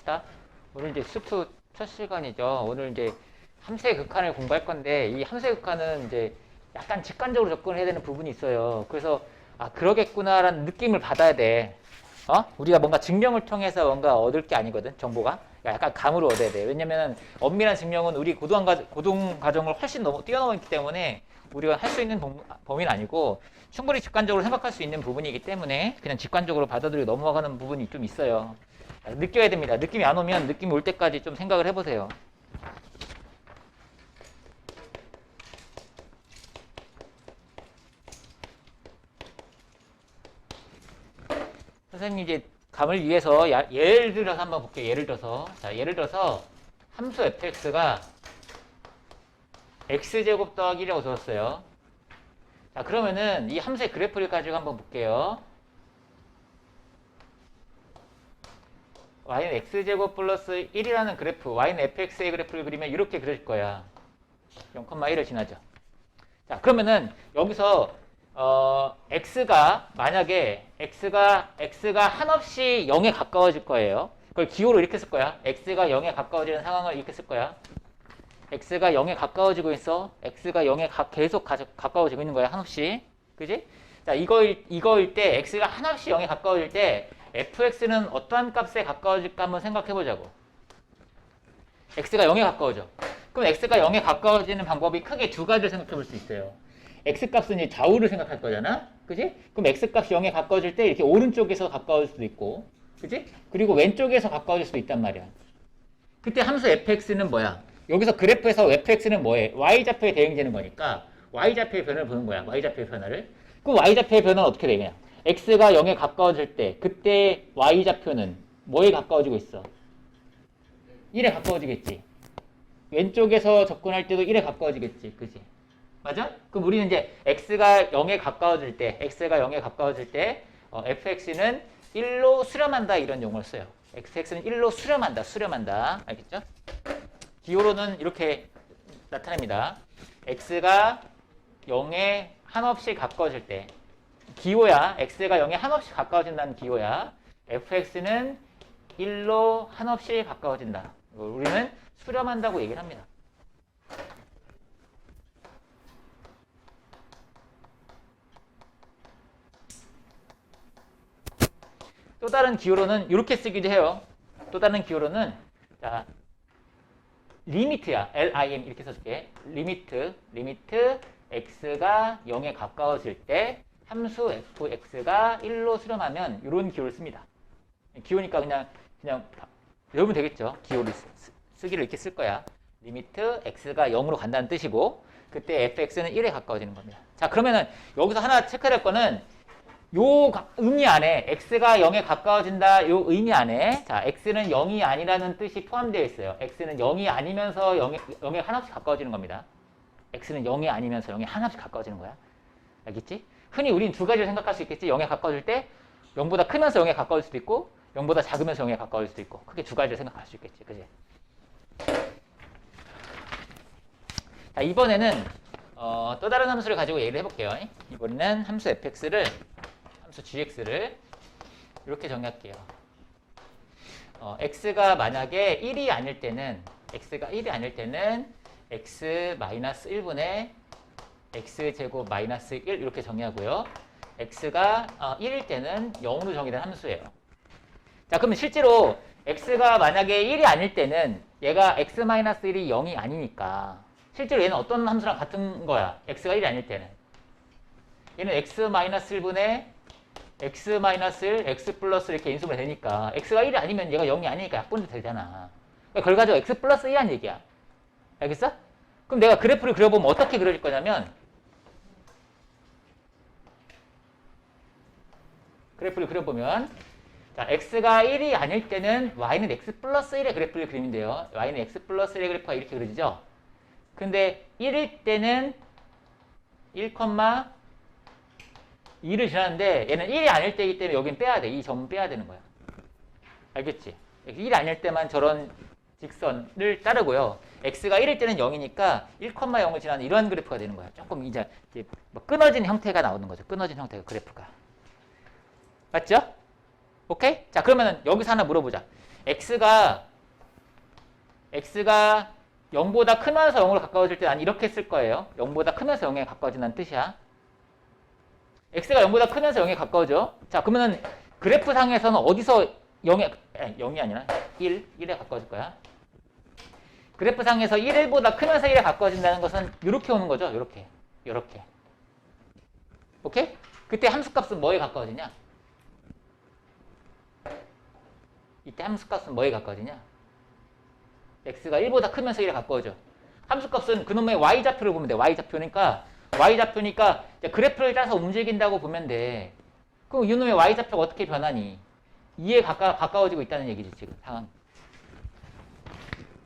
합시다. 오늘 이제 수프 첫 시간이죠. 오늘 이제 함수의 극한을 공부할 건데 이 함수의 극한은 이제 약간 직관적으로 접근을 해야 되는 부분이 있어요. 그래서 아 그러겠구나라는 느낌을 받아야 돼. 우리가 뭔가 증명을 통해서 뭔가 얻을 게 아니거든. 정보가 약간 감으로 얻어야 돼. 왜냐면 엄밀한 증명은 우리 고동 과정을 훨씬 뛰어넘었기 때문에 우리가 할 수 있는 범위는 아니고 충분히 직관적으로 생각할 수 있는 부분이기 때문에 그냥 직관적으로 받아들이고 넘어가는 부분이 좀 있어요. 느껴야 됩니다. 느낌이 안 오면 느낌이 올 때까지 좀 생각을 해보세요. 선생님이 이제 감을 위해서 예를 들어서 한번 볼게요. 예를 들어서 함수 fx가 x제곱 더하기 1이라고 줬어요. 자, 그러면은 이 함수의 그래프를 가지고 한번 볼게요. y는 x제곱 플러스 1이라는 그래프, y는 fx의 그래프를 그리면 이렇게 그릴 거야. 0,1을 지나죠. 자, 그러면은 여기서 x가 만약에 x가 한없이 0에 가까워질 거예요. 그걸 기호로 이렇게 쓸 거야. x가 0에 가까워지는 상황을 이렇게 쓸 거야. x가 0에 가까워지고 있어. x가 0에 계속 가까워지고 있는 거야. 한없이. 그지? 자, 이거일 때 x가 한없이 0에 가까워질 때 fx는 어떠한 값에 가까워질까 한번 생각해 보자고. x가 0에 가까워져. 그럼 x가 0에 가까워지는 방법이 크게 두 가지를 생각해 볼 수 있어요. x값은 이제 좌우를 생각할 거잖아. 그지? 그럼 x값이 0에 가까워질 때 이렇게 오른쪽에서 가까워질 수도 있고. 그지? 그리고 왼쪽에서 가까워질 수도 있단 말이야. 그때 함수 fx는 뭐야? 여기서 그래프에서 fx는 뭐해? y좌표에 대응되는 거니까 y좌표의 변화를 보는 거야. y좌표의 변화를. 그럼 y좌표의 변화는 어떻게 되냐? x가 0에 가까워질 때 그때 y좌표는 뭐에 가까워지고 있어? 1에 가까워지겠지. 왼쪽에서 접근할 때도 1에 가까워지겠지. 그지? 맞아? 그럼 우리는 이제 x가 0에 가까워질 때 fx는 1로 수렴한다 이런 용어를 써요. fx는 1로 수렴한다. 알겠죠? 기호로는 이렇게 나타냅니다. x가 0에 한없이 가까워질 때 기호야. x가 0에 한없이 가까워진다는 기호야. fx는 1로 한없이 가까워진다. 우리는 수렴한다고 얘기를 합니다. 또 다른 기호로는 이렇게 쓰기도 해요. 또 다른 기호로는 자, 리미트야. lim 이렇게 써줄게. 리미트 x가 0에 가까워질 때 함수 fx가 1로 수렴하면 이런 기호를 씁니다. 기호니까 그냥 외우면 되겠죠. 기호를 쓰기를 이렇게 쓸 거야. 리미트 x가 0으로 간다는 뜻이고 그때 fx는 1에 가까워지는 겁니다. 자, 그러면은 여기서 하나 체크할 거는 요 의미 안에 x가 0에 가까워진다 요 의미 안에 자 x는 0이 아니라는 뜻이 포함되어 있어요. x는 0이 아니면서 0에 한없이 가까워지는 겁니다. x는 0이 아니면서 0에 한없이 가까워지는 거야. 알겠지? 흔히 우린 두 가지를 생각할 수 있겠지. 0에 가까워질 때 0보다 크면서 0에 가까워질 수도 있고 0보다 작으면서 0에 가까워질 수도 있고 크게 두 가지를 생각할 수 있겠지. 그지? 자, 이번에는 또 다른 함수를 가지고 얘기를 해볼게요. 이번에는 함수 fx를 함수 gx를 이렇게 정의할게요. x가 만약에 1이 아닐 때는 x-1분의 x제곱 마이너스 1 이렇게 정의하고요. x가 1일 때는 0으로 정의된 함수예요. 자, 그러면 실제로 x가 만약에 1이 아닐 때는 얘가 x-1이 0이 아니니까 실제로 얘는 어떤 함수랑 같은 거야? x가 1이 아닐 때는 얘는 x-1분의 x-1, x 플러스 이렇게 인수분해 되니까 x가 1이 아니면 얘가 0이 아니니까 약분도 되잖아. 그러니까 결과적으로 x 플러스 2라는 얘기야. 알겠어? 그럼 내가 그래프를 그려보면 어떻게 그려질 거냐면 그래프를 그려보면 자, x가 1이 아닐 때는 y는 x 플러스 1의 그래프를 그리면 돼요. y는 x 플러스 1의 그래프가 이렇게 그려지죠. 근데 1일 때는 1,2를 지났는데 얘는 1이 아닐 때이기 때문에 여긴 빼야 돼. 이 점은 빼야 되는 거야. 알겠지? 1이 아닐 때만 저런 직선을 따르고요. x가 1일 때는 0이니까 1,0을 지나는 이러한 그래프가 되는 거야. 조금 이제 뭐 끊어진 형태가 나오는 거죠. 끊어진 형태가 그래프가. 맞죠? 오케이? 자, 그러면 여기서 하나 물어보자. x가 0보다 크면서 0으로 가까워질 때 난 이렇게 쓸 거예요. 0보다 크면서 0에 가까워진다는 뜻이야. x가 0보다 크면서 0에 가까워져. 자, 그러면은 그래프 상에서는 어디서 0이 아니라 1에 가까워질 거야. 그래프 상에서 1보다 크면서 1에 가까워진다는 것은 이렇게 오는 거죠. 이렇게. 오케이? 그때 함수값은 뭐에 가까워지냐? 이때 함수값은 뭐에 가까워지냐? x가 1보다 크면서 1에 가까워져. 함수값은 그놈의 y좌표를 보면 돼. y좌표니까 이제 그래프를 짜서 움직인다고 보면 돼. 그럼 이놈의 y좌표가 어떻게 변하니? 2에 가까워지고 있다는 얘기지 지금 상황.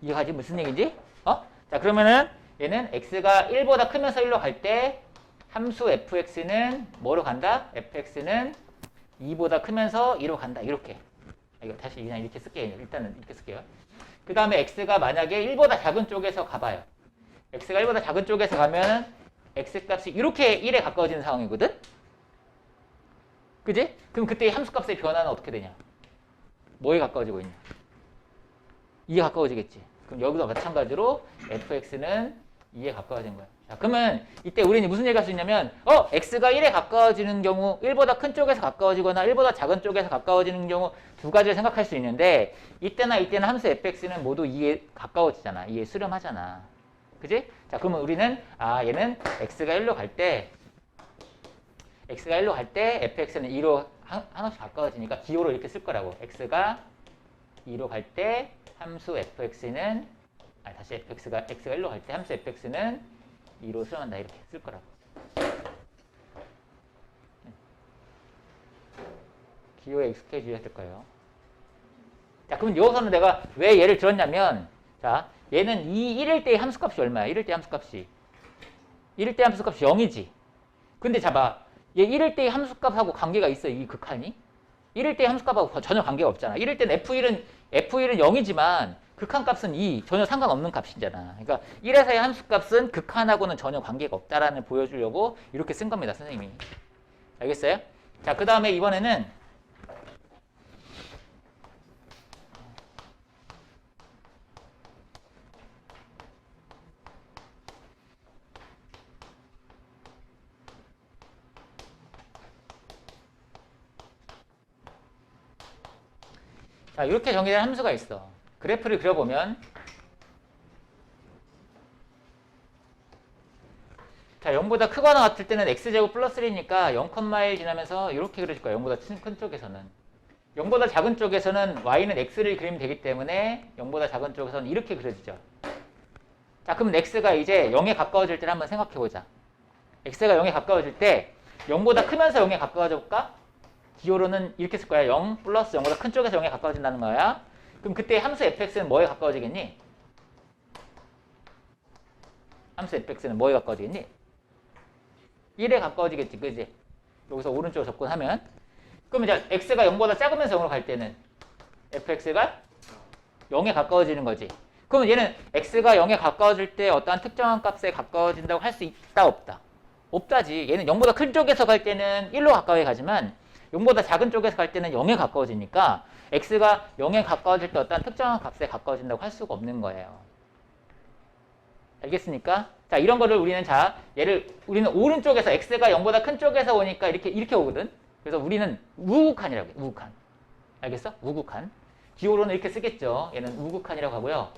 이해가지? 무슨 얘기인지? 자, 그러면은 얘는 x가 1보다 크면서 1로 갈 때 함수 fx는 뭐로 간다? fx는 2보다 크면서 2로 간다. 이렇게. 이거 다시 그냥 이렇게 쓸게요. 일단은 이렇게 쓸게요. 그 다음에 x가 만약에 1보다 작은 쪽에서 가봐요. x가 1보다 작은 쪽에서 가면 x값이 이렇게 1에 가까워지는 상황이거든? 그지? 그럼 그때 함수값의 변화는 어떻게 되냐? 뭐에 가까워지고 있냐? 2에 가까워지겠지. 그럼 여기도 마찬가지로 fx는 2에 가까워진 거야. 자, 그러면 이때 우리는 무슨 얘기할 수 있냐면 x가 1에 가까워지는 경우 1보다 큰 쪽에서 가까워지거나 1보다 작은 쪽에서 가까워지는 경우 두 가지를 생각할 수 있는데 이때는 함수 fx는 모두 2에 가까워지잖아. 2에 수렴하잖아. 그지? 자, 그러면 우리는 얘는 x가 1로 갈 때 fx는 2로 한없이 가까워지니까 기호로 이렇게 쓸 거라고. x가 2로 갈 때 함수 fx는 x가 1로 갈 때 함수 fx는 2로 수렴한다. 이렇게 쓸 거라고. 기호에 익숙해져야 될 거예요. 자, 그럼 여기서는 내가 왜 얘를 들었냐면, 자, 얘는 1일 때의 함수값이 얼마야? 1일 때 함수값이 0이지. 근데 봐봐. 얘 1일 때의 함수값하고 관계가 있어, 이 극한이? 1일 때의 함수값하고 전혀 관계가 없잖아. 1일 때는 F1은 0이지만 극한값은 2, 전혀 상관없는 값이잖아. 그러니까 1에서의 함수값은 극한하고는 전혀 관계가 없다라는 보여주려고 이렇게 쓴 겁니다, 선생님이. 알겠어요? 자, 그 다음에 이번에는 자, 이렇게 정의된 함수가 있어. 그래프를 그려보면 자, 0보다 크거나 같을 때는 x제곱 플러스 1이니까 0,1 지나면서 이렇게 그려질 거야. 0보다 큰 쪽에서는. 0보다 작은 쪽에서는 y는 x를 그리면 되기 때문에 0보다 작은 쪽에서는 이렇게 그려지죠. 자, 그럼 x가 이제 0에 가까워질 때를 한번 생각해보자. x가 0에 가까워질 때 0보다 크면서 0에 가까워져 볼까? 기호로는 이렇게 쓸 거야. 0 플러스 0보다 큰 쪽에서 0에 가까워진다는 거야. 그럼 그때 함수 fx는 뭐에 가까워지겠니? 함수 fx는 뭐에 가까워지겠니? 1에 가까워지겠지. 그지? 여기서 오른쪽으로 접근하면. 그럼 이제 x가 0보다 작으면서 0으로 갈 때는 fx가 0에 가까워지는 거지. 그러면 얘는 x가 0에 가까워질 때 어떠한 특정한 값에 가까워진다고 할 수 있다, 없다? 없다지. 얘는 0보다 큰 쪽에서 갈 때는 1로 가까이 가지만 0보다 작은 쪽에서 갈 때는 0에 가까워지니까 x가 0에 가까워질 때 어떠한 특정한 값에 가까워진다고 할 수가 없는 거예요. 알겠습니까? 자, 이런 거를 우리는 우리는 오른쪽에서 x가 0보다 큰 쪽에서 오니까 이렇게 오거든. 그래서 우리는 우극한이라고 해. 우극한. 알겠어? 우극한. 기호로는 이렇게 쓰겠죠. 얘는 우극한이라고 하고요.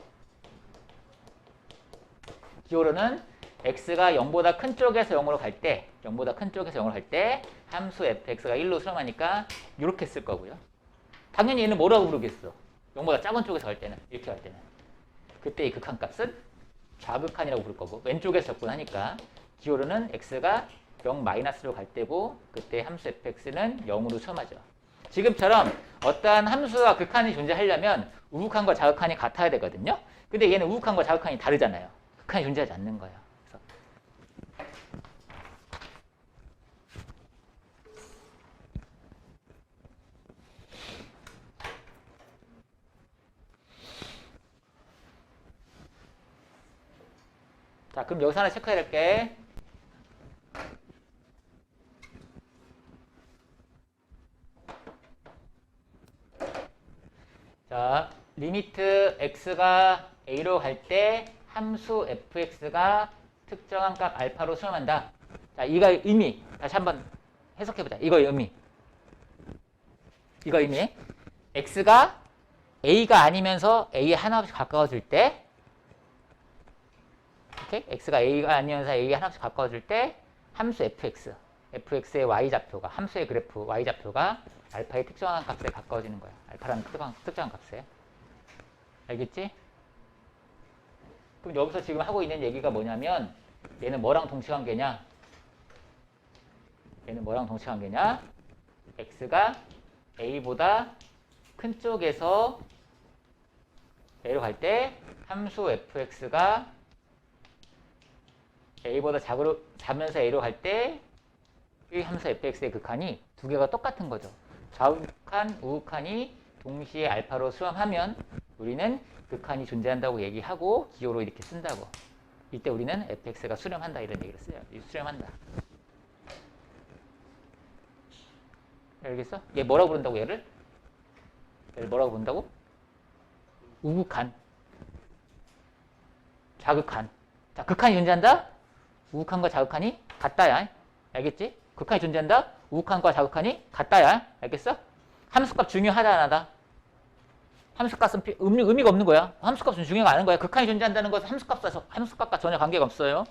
기호로는 x가 0보다 큰 쪽에서 0으로 갈 때, 함수 fx가 1로 수렴하니까 이렇게 쓸 거고요. 당연히 얘는 뭐라고 부르겠어? 0보다 작은 쪽에서 갈 때는, 이렇게 갈 때는. 그때 이 극한값은 좌극한이라고 부를 거고, 왼쪽에서 접근하니까 기호로는 x가 0-로 갈 때고, 그때 함수 fx는 0으로 수렴하죠. 지금처럼 어떠한 함수와 극한이 존재하려면 우극한과 자극한이 같아야 되거든요. 근데 얘는 우극한과 자극한이 다르잖아요. 극한이 존재하지 않는 거예요. 그래서 자, 그럼 여기서 하나 체크해야 될 게, 자, 리미트 x가 a로 갈 때 함수 fx가 특정한 값 알파로 수렴한다. 자, 이거의 의미 다시 한번 해석해보자. 이거의 의미. x가 a가 아니면서 a 하나씩 가까워질 때, 오케이? x가 a가 아니면서 a 하나씩 가까워질 때 함수 fx의 y좌표가, 함수의 그래프 y좌표가 알파의 특정한 값에 가까워지는 거야. 알파라는 특정한 값에. 알겠지? 그럼 여기서 지금 하고 있는 얘기가 뭐냐면 얘는 뭐랑 동시관계냐? x가 a보다 큰 쪽에서 a로 갈 때 함수 fx가 a보다 작으면서 a로 갈 때 이 함수 fx의 극한이 두 개가 똑같은 거죠. 좌우극한, 우극한이 동시에 알파로 수렴하면 우리는 극한이 존재한다고 얘기하고 기호로 이렇게 쓴다고. 이때 우리는 fx가 수렴한다 이런 얘기를 써요. 수렴한다. 알겠어? 얘 뭐라고 부른다고 얘를 뭐라고 부른다고? 우극한. 자극한. 자, 극한이 존재한다? 우극한과 자극한이 같다야. 알겠지? 극한이 존재한다? 우극한과 자극한이 같다야. 알겠어? 함수값 중요하다 안 하다? 함수값은 의미가 없는 거야. 함수값은 중요가 않은 거야. 극한이 존재한다는 것은 함수값과 전혀 관계가 없어요.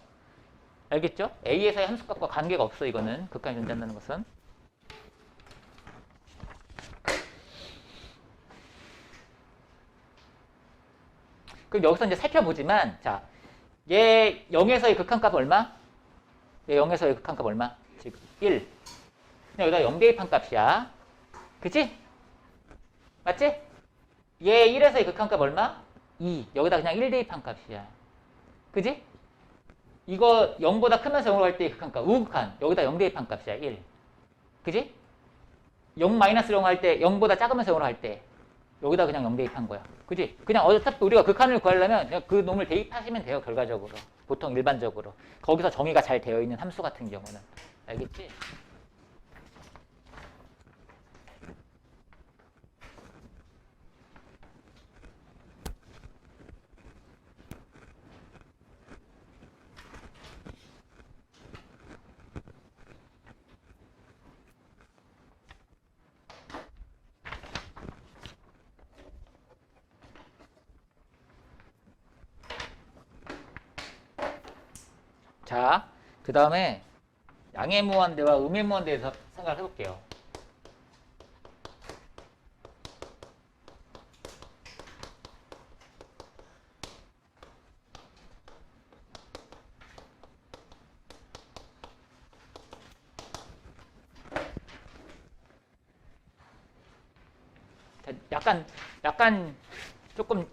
알겠죠? A에서의 함수값과 관계가 없어. 이거는 극한이 존재한다는 것은. 그럼 여기서 이제 살펴보지만, 자, 얘 0에서의 극한값 얼마? 얘 0에서의 극한값 얼마? 지금 1. 여기다 0 대입한 값이야. 그치? 맞지? 얘 1에서의 극한값 얼마? 2. 여기다 그냥 1 대입한 값이야. 그지? 이거 0보다 크면서 0으로 갈 때의 극한값, 우극한. 여기다 0 대입한 값이야. 1. 그지? 0 마이너스 0 할 때, 0보다 작으면서 0으로 할 때 여기다 그냥 0 대입한 거야. 그지? 그냥 어차피 우리가 극한을 구하려면 그냥 그 놈을 대입하시면 돼요. 결과적으로. 보통 일반적으로. 거기서 정의가 잘 되어 있는 함수 같은 경우는. 알겠지? 자, 그 다음에 양해무한대와 음해무한대에서 생각을 해볼게요.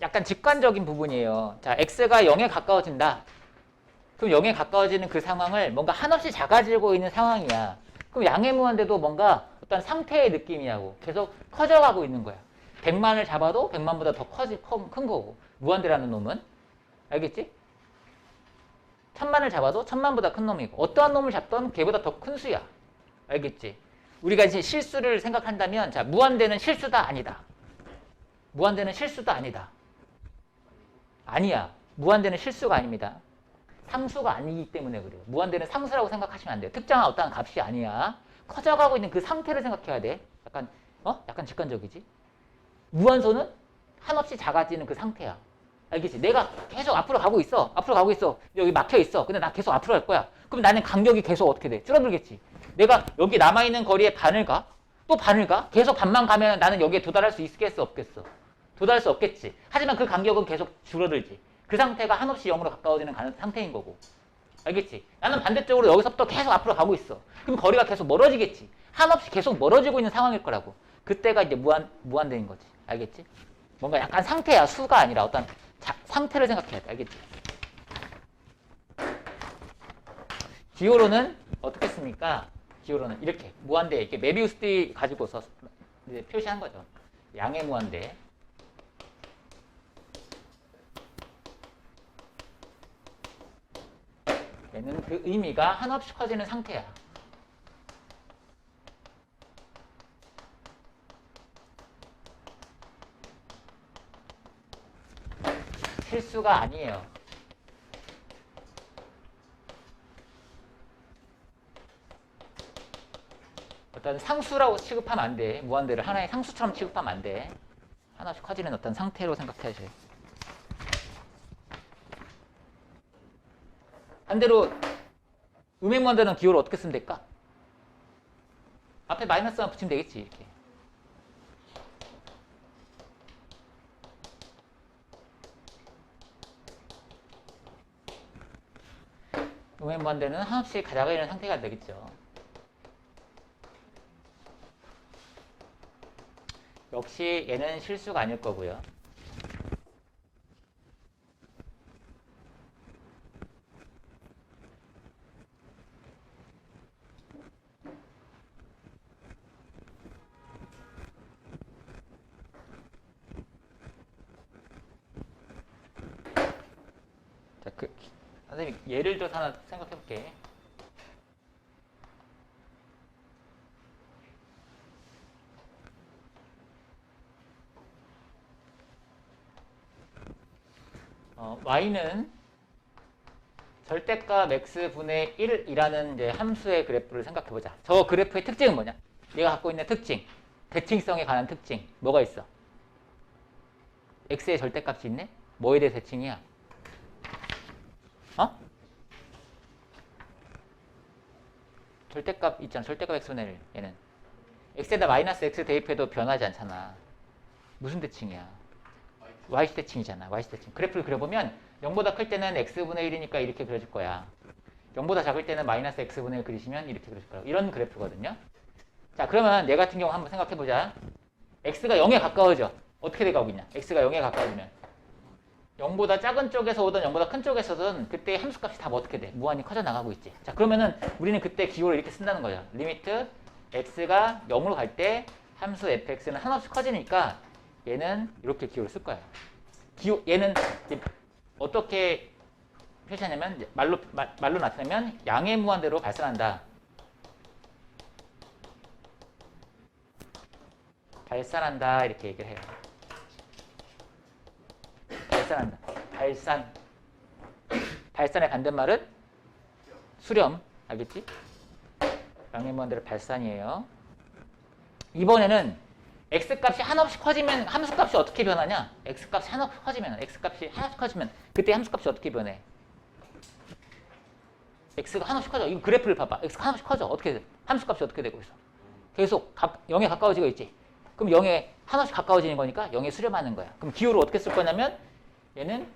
약간 직관적인 부분이에요. 자, x가 0에 가까워진다. 그럼 0에 가까워지는 그 상황을 뭔가 한없이 작아지고 있는 상황이야. 그럼 양해무한대도 뭔가 어떤 상태의 느낌이냐고. 계속 커져가고 있는 거야. 100만을 잡아도 100만보다 더 큰 거고. 무한대라는 놈은. 알겠지? 1000만을 잡아도 1000만보다 큰 놈이고. 어떠한 놈을 잡던 걔보다 더 큰 수야. 알겠지? 우리가 이제 실수를 생각한다면, 자, 무한대는 실수다, 아니다. 무한대는 실수다, 아니다. 아니야. 무한대는 실수가 아닙니다. 상수가 아니기 때문에 그래요. 무한대는 상수라고 생각하시면 안 돼요. 특정한 어떠한 값이 아니야. 커져가고 있는 그 상태를 생각해야 돼. 약간 직관적이지? 무한소는 한없이 작아지는 그 상태야. 알겠지? 내가 계속 앞으로 가고 있어. 여기 막혀 있어. 근데 나 계속 앞으로 갈 거야. 그럼 나는 간격이 계속 어떻게 돼? 줄어들겠지. 내가 여기 남아있는 거리에 반을 가? 또 반을 가? 계속 반만 가면 나는 여기에 도달할 수 있겠어? 없겠어? 도달할 수 없겠지. 하지만 그 간격은 계속 줄어들지. 그 상태가 한없이 0으로 가까워지는 상태인 거고. 알겠지? 나는 반대쪽으로 여기서부터 계속 앞으로 가고 있어. 그럼 거리가 계속 멀어지겠지. 한없이 계속 멀어지고 있는 상황일 거라고. 그때가 이제 무한대인 거지. 알겠지? 뭔가 약간 상태야. 수가 아니라 어떤 상태를 생각해야 돼. 알겠지? 기호로는 어떻게 씁니까? 기호로는 이렇게 무한대, 이렇게 메비우스 띠 가지고서 이제 표시한 거죠. 양의 무한대. 얘는 그 의미가 한없이 커지는 상태야. 실수가 아니에요. 어떤 상수라고 취급하면 안 돼. 무한대를 하나의 상수처럼 취급하면 안 돼. 하나씩 커지는 어떤 상태로 생각해야지. 반대로 음행무한대는 기호를 어떻게 쓰면 될까? 앞에 마이너스만 붙이면 되겠지. 이렇게. 음행무한대는 한없이 가져가 있는 상태가 되겠죠. 역시 얘는 실수가 아닐 거고요. 자, 선생님 예를 들어서 하나 생각해 볼게. y는 절대값 x분의 1이라는 이제 함수의 그래프를 생각해 보자. 저 그래프의 특징은 뭐냐? 얘가 갖고 있는 특징, 대칭성에 관한 특징 뭐가 있어? x의 절대값이 있네? 뭐에 대해 대칭이야? 절대값 있잖아. 절대값 x분의 1. 얘는 x에다 마이너스 x 대입해도 변하지 않잖아. 무슨 대칭이야? y시 대칭이잖아. y시 대칭. 그래프를 그려보면 0보다 클 때는 x분의 1이니까 이렇게 그려줄 거야. 0보다 작을 때는 마이너스 x분의 1 그리시면 이렇게 그려줄 거야. 이런 그래프거든요. 자, 그러면 얘 같은 경우 한번 생각해보자. x가 0에 가까워져. 어떻게 돼가고 있냐? x가 0에 가까워지면 0보다 작은 쪽에서 오든 0보다 큰 쪽에서든 그때 함수값이 다 뭐 어떻게 돼? 무한히 커져 나가고 있지. 자, 그러면은 우리는 그때 기호를 이렇게 쓴다는 거죠. 리미트 x가 0으로 갈 때 함수 fx는 한없이 커지니까 얘는 이렇게 기호를 쓸 거야. 기호, 얘는 어떻게 표시하냐면 말로 나타내면 양의 무한대로 발산한다. 발산한다 이렇게 얘기를 해요. 발산한다. 발산의 반대말은 수렴. 알겠지? 양의 무한대로 발산이에요. 이번에는 x값이 한없이 커지면 함수값이 어떻게 변하냐? x값이 한없이 커지면 그때 함수값이 어떻게 변해? x가 한없이 커져. 이거 그래프를 봐봐. x가 한없이 커져. 어떻게 돼? 함수값이 어떻게 되고 있어? 계속 0에 가까워지고 있지. 그럼 0에 한없이 가까워지는 거니까 0에 수렴하는 거야. 그럼 기호를 어떻게 쓸 거냐면 얘는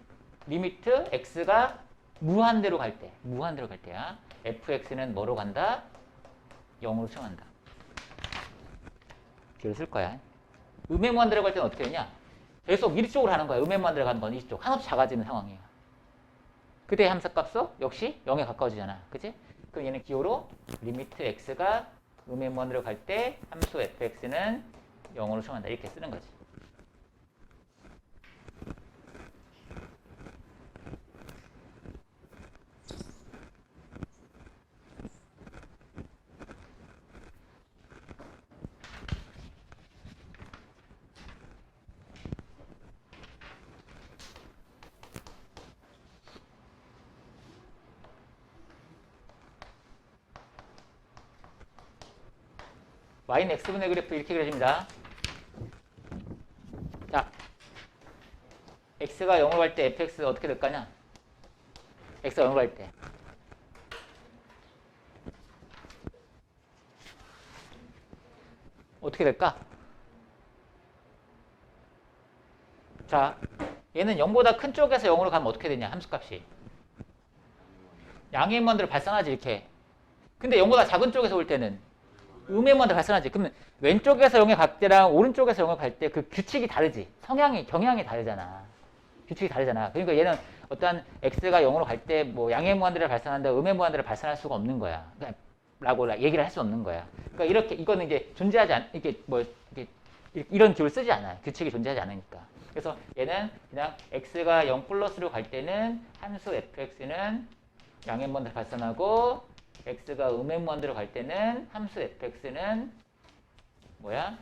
리미트 x가 무한대로 갈 때야. fx는 뭐로 간다? 0으로 수렴한다. 기호를 쓸 거야. 음행무한대로 갈 때는 어떻게 되냐? 계속 이쪽으로 하는 거야. 음행무한대로 가는 건 이쪽. 한없이 작아지는 상황이에요. 그때 함수값도 역시 0에 가까워지잖아. 그치? 그럼 얘는 기호로 리미트 x가 음행무한대로 갈 때 함수 fx는 0으로 수렴한다. 이렇게 쓰는 거지. y는 x분의 그래프 이렇게 그려집니다. 자, x가 0으로 갈 때 fx 어떻게 될 거냐? x가 0으로 갈 때. 어떻게 될까? 자, 얘는 0보다 큰 쪽에서 0으로 가면 어떻게 되냐? 함수값이. 양의 무한대로 발산하지 이렇게. 근데 0보다 작은 쪽에서 올 때는 음의 무한대로 발산하지. 그러면 왼쪽에서 0에 갈 때랑 오른쪽에서 0에 갈 때 그 규칙이 다르지. 경향이 다르잖아. 규칙이 다르잖아. 그러니까 얘는 어떤 x가 0으로 갈 때 뭐 양의 무한대를 발산한다, 음의 무한대를 발산할 수가 없는 거야. 라고 얘기를 할 수 없는 거야. 그러니까 이렇게 이거는 이제 존재하지 않, 이런 기호를 쓰지 않아요. 규칙이 존재하지 않으니까. 그래서 얘는 그냥 x가 0 플러스로 갈 때는 함수 fx는 양의 무한대를 발산하고 x가 음의 무한대로 갈 때는 함수 fx는 뭐야?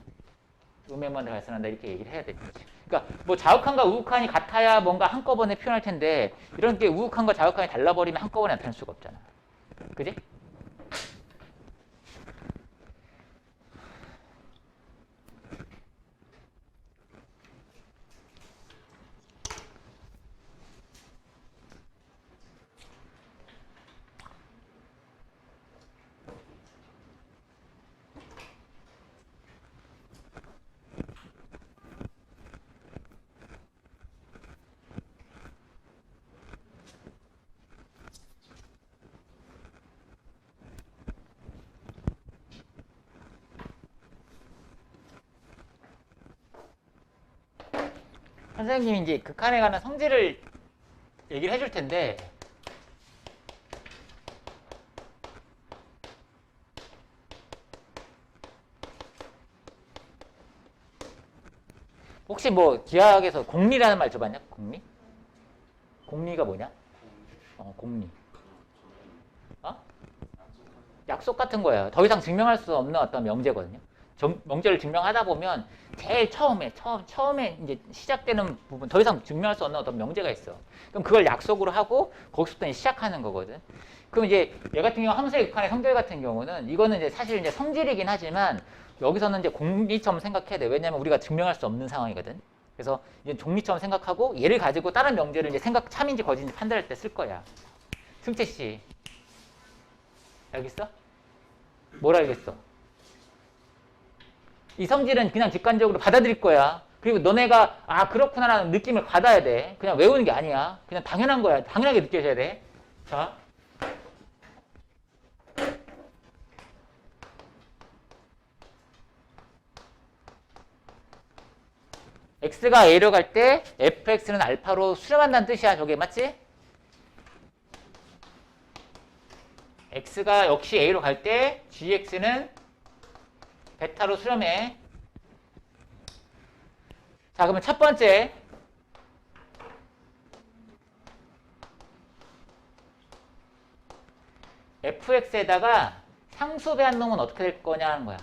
음에만 발생한다 이렇게 얘기를 해야 되지. 그러니까 뭐 자극한과 우극한이 같아야 뭔가 한꺼번에 표현할 텐데 이런 게 우극한과 자극한이 달라버리면 한꺼번에 나타날 수가 없잖아. 그지? 선생님이 이제 극한에 관한 성질을 얘기를 해줄 텐데 혹시 뭐 기하학에서 공리라는 말 들어봤냐? 공리? 공리가 뭐냐? 공리. 어? 약속 같은 거야. 더 이상 증명할 수 없는 어떤 명제거든요. 명제를 증명하다 보면 제일 처음에 이제 시작되는 부분, 더 이상 증명할 수 없는 어떤 명제가 있어. 그럼 그걸 약속으로 하고 거기서부터 시작하는 거거든. 그럼 이제 얘 같은 경우 함수의 극한의 성질 같은 경우는 이거는 이제 사실 이제 성질이긴 하지만 여기서는 이제 공리처럼 생각해야 돼. 왜냐면 우리가 증명할 수 없는 상황이거든. 그래서 이제 종리처럼 생각하고 얘를 가지고 다른 명제를 이제 참인지 거짓인지 판단할 때 쓸 거야. 승채 씨, 알겠어? 뭘 알겠어? 이 성질은 그냥 직관적으로 받아들일 거야. 그리고 너네가 아 그렇구나라는 느낌을 받아야 돼. 그냥 외우는 게 아니야. 그냥 당연한 거야. 당연하게 느껴져야 돼. 자, x가 a로 갈 때 fx는 알파로 수렴한다는 뜻이야. 저게 맞지? x가 역시 a로 갈 때 gx는 베타로 수렴해. 자, 그러면 첫 번째 fx에다가 상수배한 놈은 어떻게 될 거냐 하는 거야.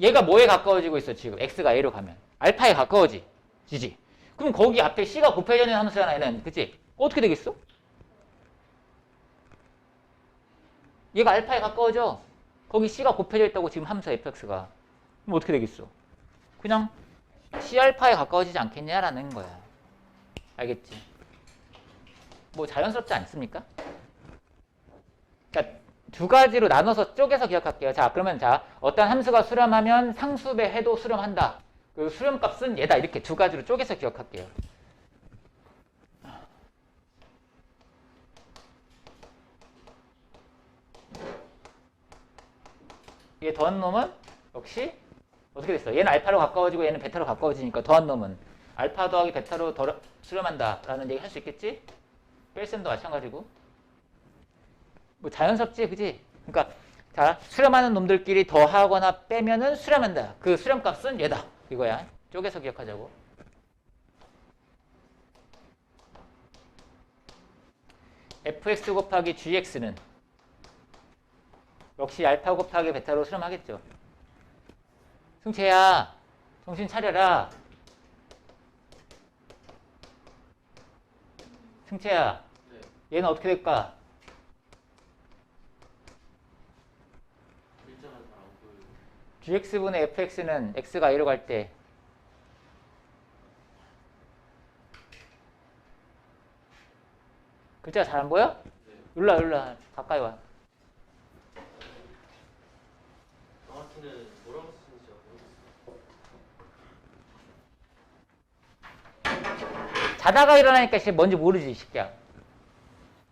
얘가 뭐에 가까워지고 있어 지금? x가 a로 가면 알파에 가까워지지. 그럼 거기 앞에 c가 곱해져 있는 함수잖아 얘는. 그치? 어떻게 되겠어? 얘가 알파에 가까워져. 거기 c가 곱해져 있다고 지금 함수 fx가. 그럼 어떻게 되겠어? 그냥 C알파에 가까워지지 않겠냐라는 거야. 알겠지? 뭐 자연스럽지 않습니까? 그러니까 두 가지로 나눠서 쪼개서 기억할게요. 자, 그러면 자, 어떤 함수가 수렴하면 상수배 해도 수렴한다. 그 수렴값은 얘다. 이렇게 두 가지로 쪼개서 기억할게요. 이게 더한 놈은 역시 어떻게 됐어? 얘는 알파로 가까워지고 얘는 베타로 가까워지니까 더한 놈은 알파 더하기 베타로 수렴한다 라는 얘기 할 수 있겠지? 뺄셈도 마찬가지고. 뭐 자연스럽지, 그지? 그러니까 자, 수렴하는 놈들끼리 더하거나 빼면은 수렴한다. 그 수렴값은 얘다. 이거야. 쪼개서 기억하자고. fx 곱하기 gx는 역시 알파 곱하기 베타로 수렴하겠죠. 승채야, 정신 차려라. 승채야, 네. 얘는 어떻게 될까? gx분의 fx는 x가 a로 갈 때 글자가 잘 안 보여? 네. 일로와 가까이 와. 정확히는 뭐라고 쓰는지 모르겠어요. 자다가 일어나니까 뭔지 모르지, 이 새끼야.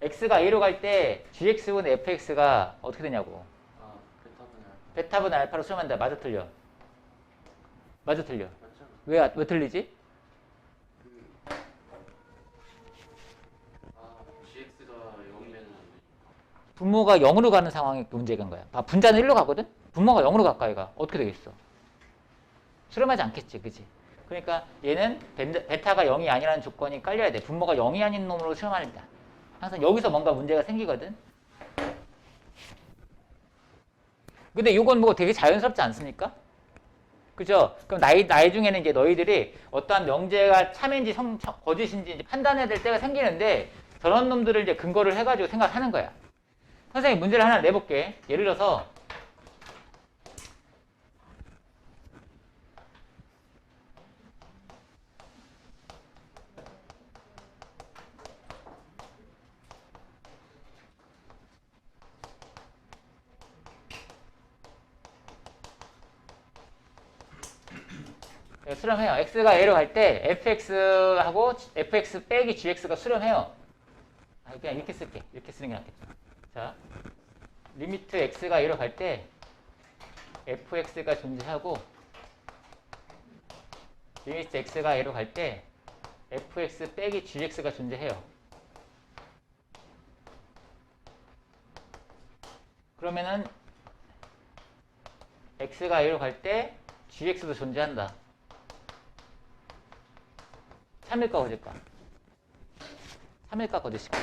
x가 a로 갈 때 gx분의 fx가 어떻게 되냐고. 아, 베타분 알파로 수렴한다. 맞아 틀려? 맞아 틀려? 맞잖아. 왜 틀리지? GX가 0이면 분모가 0으로 가는 상황이 문제인 거야. 분자는 1로 가거든? 분모가 0으로 가까이 가. 어떻게 되겠어? 수렴하지 않겠지, 그지? 그러니까 얘는 베타가 0이 아니라는 조건이 깔려야 돼. 분모가 0이 아닌 놈으로 수렴합니다. 항상 여기서 뭔가 문제가 생기거든? 근데 이건 뭐 되게 자연스럽지 않습니까? 그죠? 그럼 나중에는 이제 너희들이 어떠한 명제가 참인지 거짓인지 이제 판단해야 될 때가 생기는데 저런 놈들을 이제 근거를 해가지고 생각하는 거야. 선생님 문제를 하나 내볼게. 예를 들어서 수렴해요. x가 a로 갈 때 fx하고 fx 빼기 gx가 수렴해요. 그냥 이렇게 쓸게. 이렇게 쓰는 게 낫겠죠. 자, 리미트 x가 a로 갈 때 fx가 존재하고 리미트 x가 a로 갈 때 fx 빼기 gx가 존재해요. 그러면은 x가 a로 갈 때 gx도 존재한다. 참일까 거짓까? 참일까 거짓일까?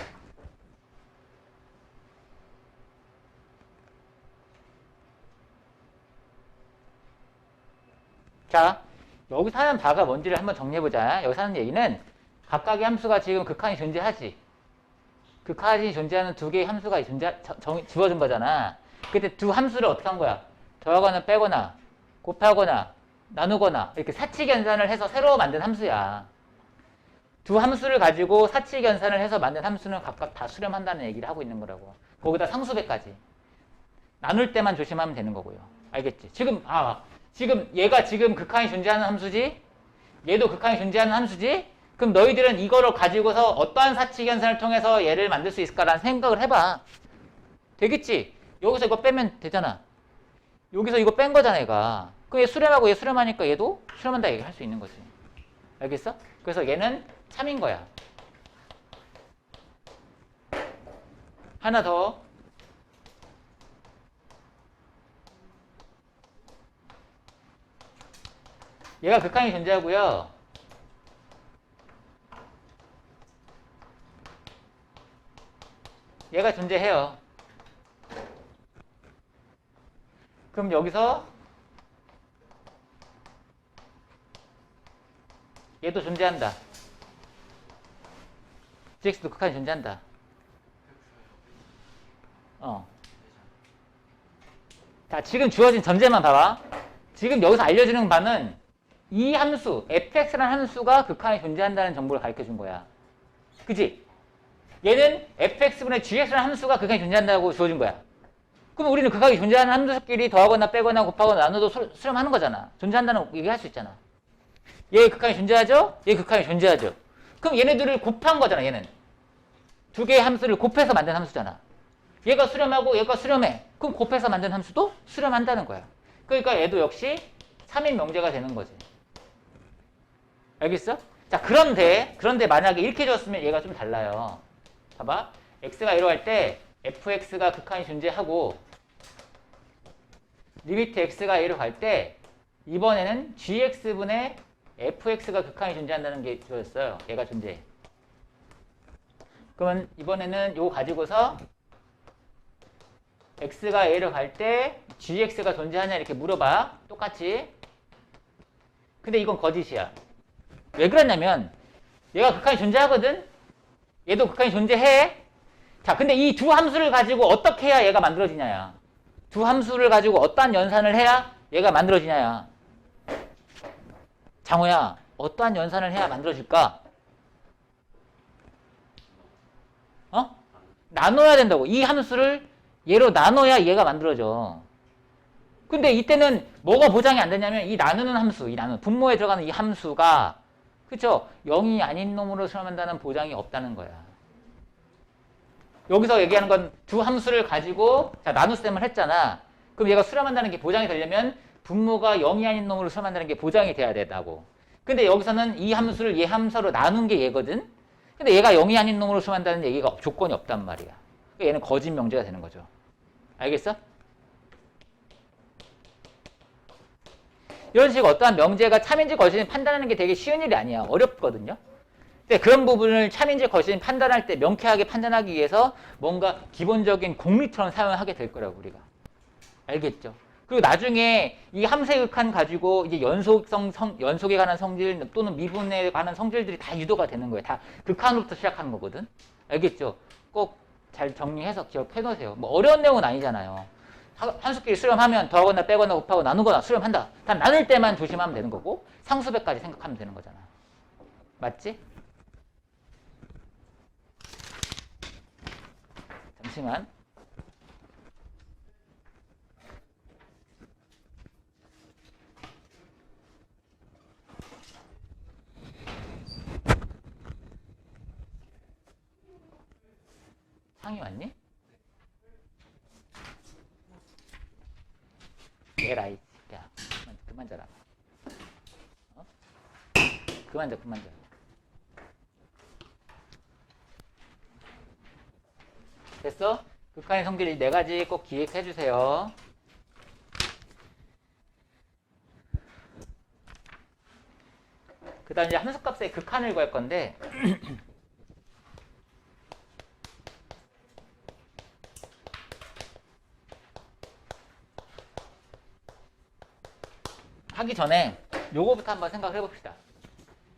자, 여기서 하는 바가 뭔지를 한번 정리해보자. 여기서 하는 얘기는 각각의 함수가 지금 극한이 존재하지. 극한이 존재하는 두 개의 함수가 주어진 거잖아. 그때 두 함수를 어떻게 한 거야? 더하거나 빼거나 곱하거나 나누거나 이렇게 사칙연산을 해서 새로 만든 함수야. 두 함수를 가지고 사칙연산을 해서 만든 함수는 각각 다 수렴한다는 얘기를 하고 있는 거라고. 거기다 상수배까지. 나눌 때만 조심하면 되는 거고요. 알겠지? 지금 얘가 지금 극한이 존재하는 함수지? 얘도 극한이 존재하는 함수지? 그럼 너희들은 이거를 가지고서 어떠한 사칙연산을 통해서 얘를 만들 수 있을까라는 생각을 해봐. 되겠지? 여기서 이거 빼면 되잖아. 여기서 이거 뺀 거잖아, 얘가. 그럼 얘 수렴하고 얘 수렴하니까 얘도 수렴한다 얘기할 수 있는 거지. 알겠어? 그래서 얘는 참인 거야. 하나 더. 얘가 극한이 존재하고요. 얘가 존재해요. 그럼 여기서 얘도 존재한다. gx도 극한이 존재한다. 자, 지금 주어진 전제만 봐봐. 지금 여기서 알려주는 바는 이 함수, fx라는 함수가 극한이 존재한다는 정보를 가르쳐 준 거야. 그치? 얘는 fx분의 gx라는 함수가 극한이 존재한다고 주어진 거야. 그럼 우리는 극한이 존재하는 함수끼리 더하거나 빼거나 곱하거나 나눠도 수렴하는 거잖아. 존재한다는 얘기할 수 있잖아. 얘 극한이 존재하죠? 얘 극한이 존재하죠? 그럼 얘네들을 곱한 거잖아, 얘는. 두 개의 함수를 곱해서 만든 함수잖아. 얘가 수렴하고 얘가 수렴해. 그럼 곱해서 만든 함수도 수렴한다는 거야. 그러니까 얘도 역시 3인 명제가 되는 거지. 알겠어? 자, 그런데 만약에 이렇게 줬으면 얘가 좀 달라요. 봐봐. x가 1로 할 때 fx가 극한이 존재하고 리미트 x가 1로 갈 때 이번에는 gx분의 fx가 극한이 존재한다는 게 주어졌어요. 얘가 존재해. 그러면 이번에는 요거 가지고서 x가 a로 갈 때 gx가 존재하냐 이렇게 물어봐. 똑같이. 근데 이건 거짓이야. 왜 그러냐면 얘가 극한이 존재하거든. 얘도 극한이 존재해. 자, 근데 이 두 함수를 가지고 어떻게 해야 얘가 만들어지냐야. 두 함수를 가지고 어떠한 연산을 해야 얘가 만들어지냐야. 장호야, 어떠한 연산을 해야 만들어질까? 나눠야 된다고. 이 함수를 얘로 나눠야 얘가 만들어져. 근데 이때는 뭐가 보장이 안 되냐면 이 나누는 함수, 분모에 들어가는 이 함수가 그쵸? 0이 아닌 놈으로 수렴한다는 보장이 없다는 거야. 여기서 얘기하는 건 두 함수를 가지고 자, 나눗셈을 했잖아. 그럼 얘가 수렴한다는 게 보장이 되려면 분모가 0이 아닌 놈으로 수렴한다는 게 보장이 돼야 된다고. 근데 여기서는 이 함수를 얘 함수로 나눈 게 얘거든. 근데 얘가 0이 아닌 놈으로 수렴한다는 얘기가 조건이 없단 말이야. 그러니까 얘는 거짓 명제가 되는 거죠. 알겠어? 이런 식으로 어떠한 명제가 참인지 거짓인지 판단하는 게 되게 쉬운 일이 아니야. 어렵거든요. 근데 그런 부분을 참인지 거짓인지 판단할 때 명쾌하게 판단하기 위해서 뭔가 기본적인 공리처럼 사용하게 될 거라고 우리가. 알겠죠? 그리고 나중에 이 함수의 극한 가지고 이제 연속에 관한 성질 또는 미분에 관한 성질들이 다 유도가 되는 거예요. 다 극한으로부터 시작하는 거거든. 알겠죠? 꼭 잘 정리해서 기억해 놓으세요. 뭐 어려운 내용은 아니잖아요. 함수끼리 수렴하면 더하거나 빼거나 곱하고 나누거나 수렴한다. 단 나눌 때만 조심하면 되는 거고 상수배까지 생각하면 되는 거잖아. 맞지? 잠시만. 상이 왔니? 얘라이. 야, 그만 자라. 어? 그만 자. 됐어? 극한의 성질 이 4가지 꼭 기획해 주세요. 그 다음 이제 함수값의 극한을 구할 건데 하기 전에 요거부터 한번 생각을 해봅시다.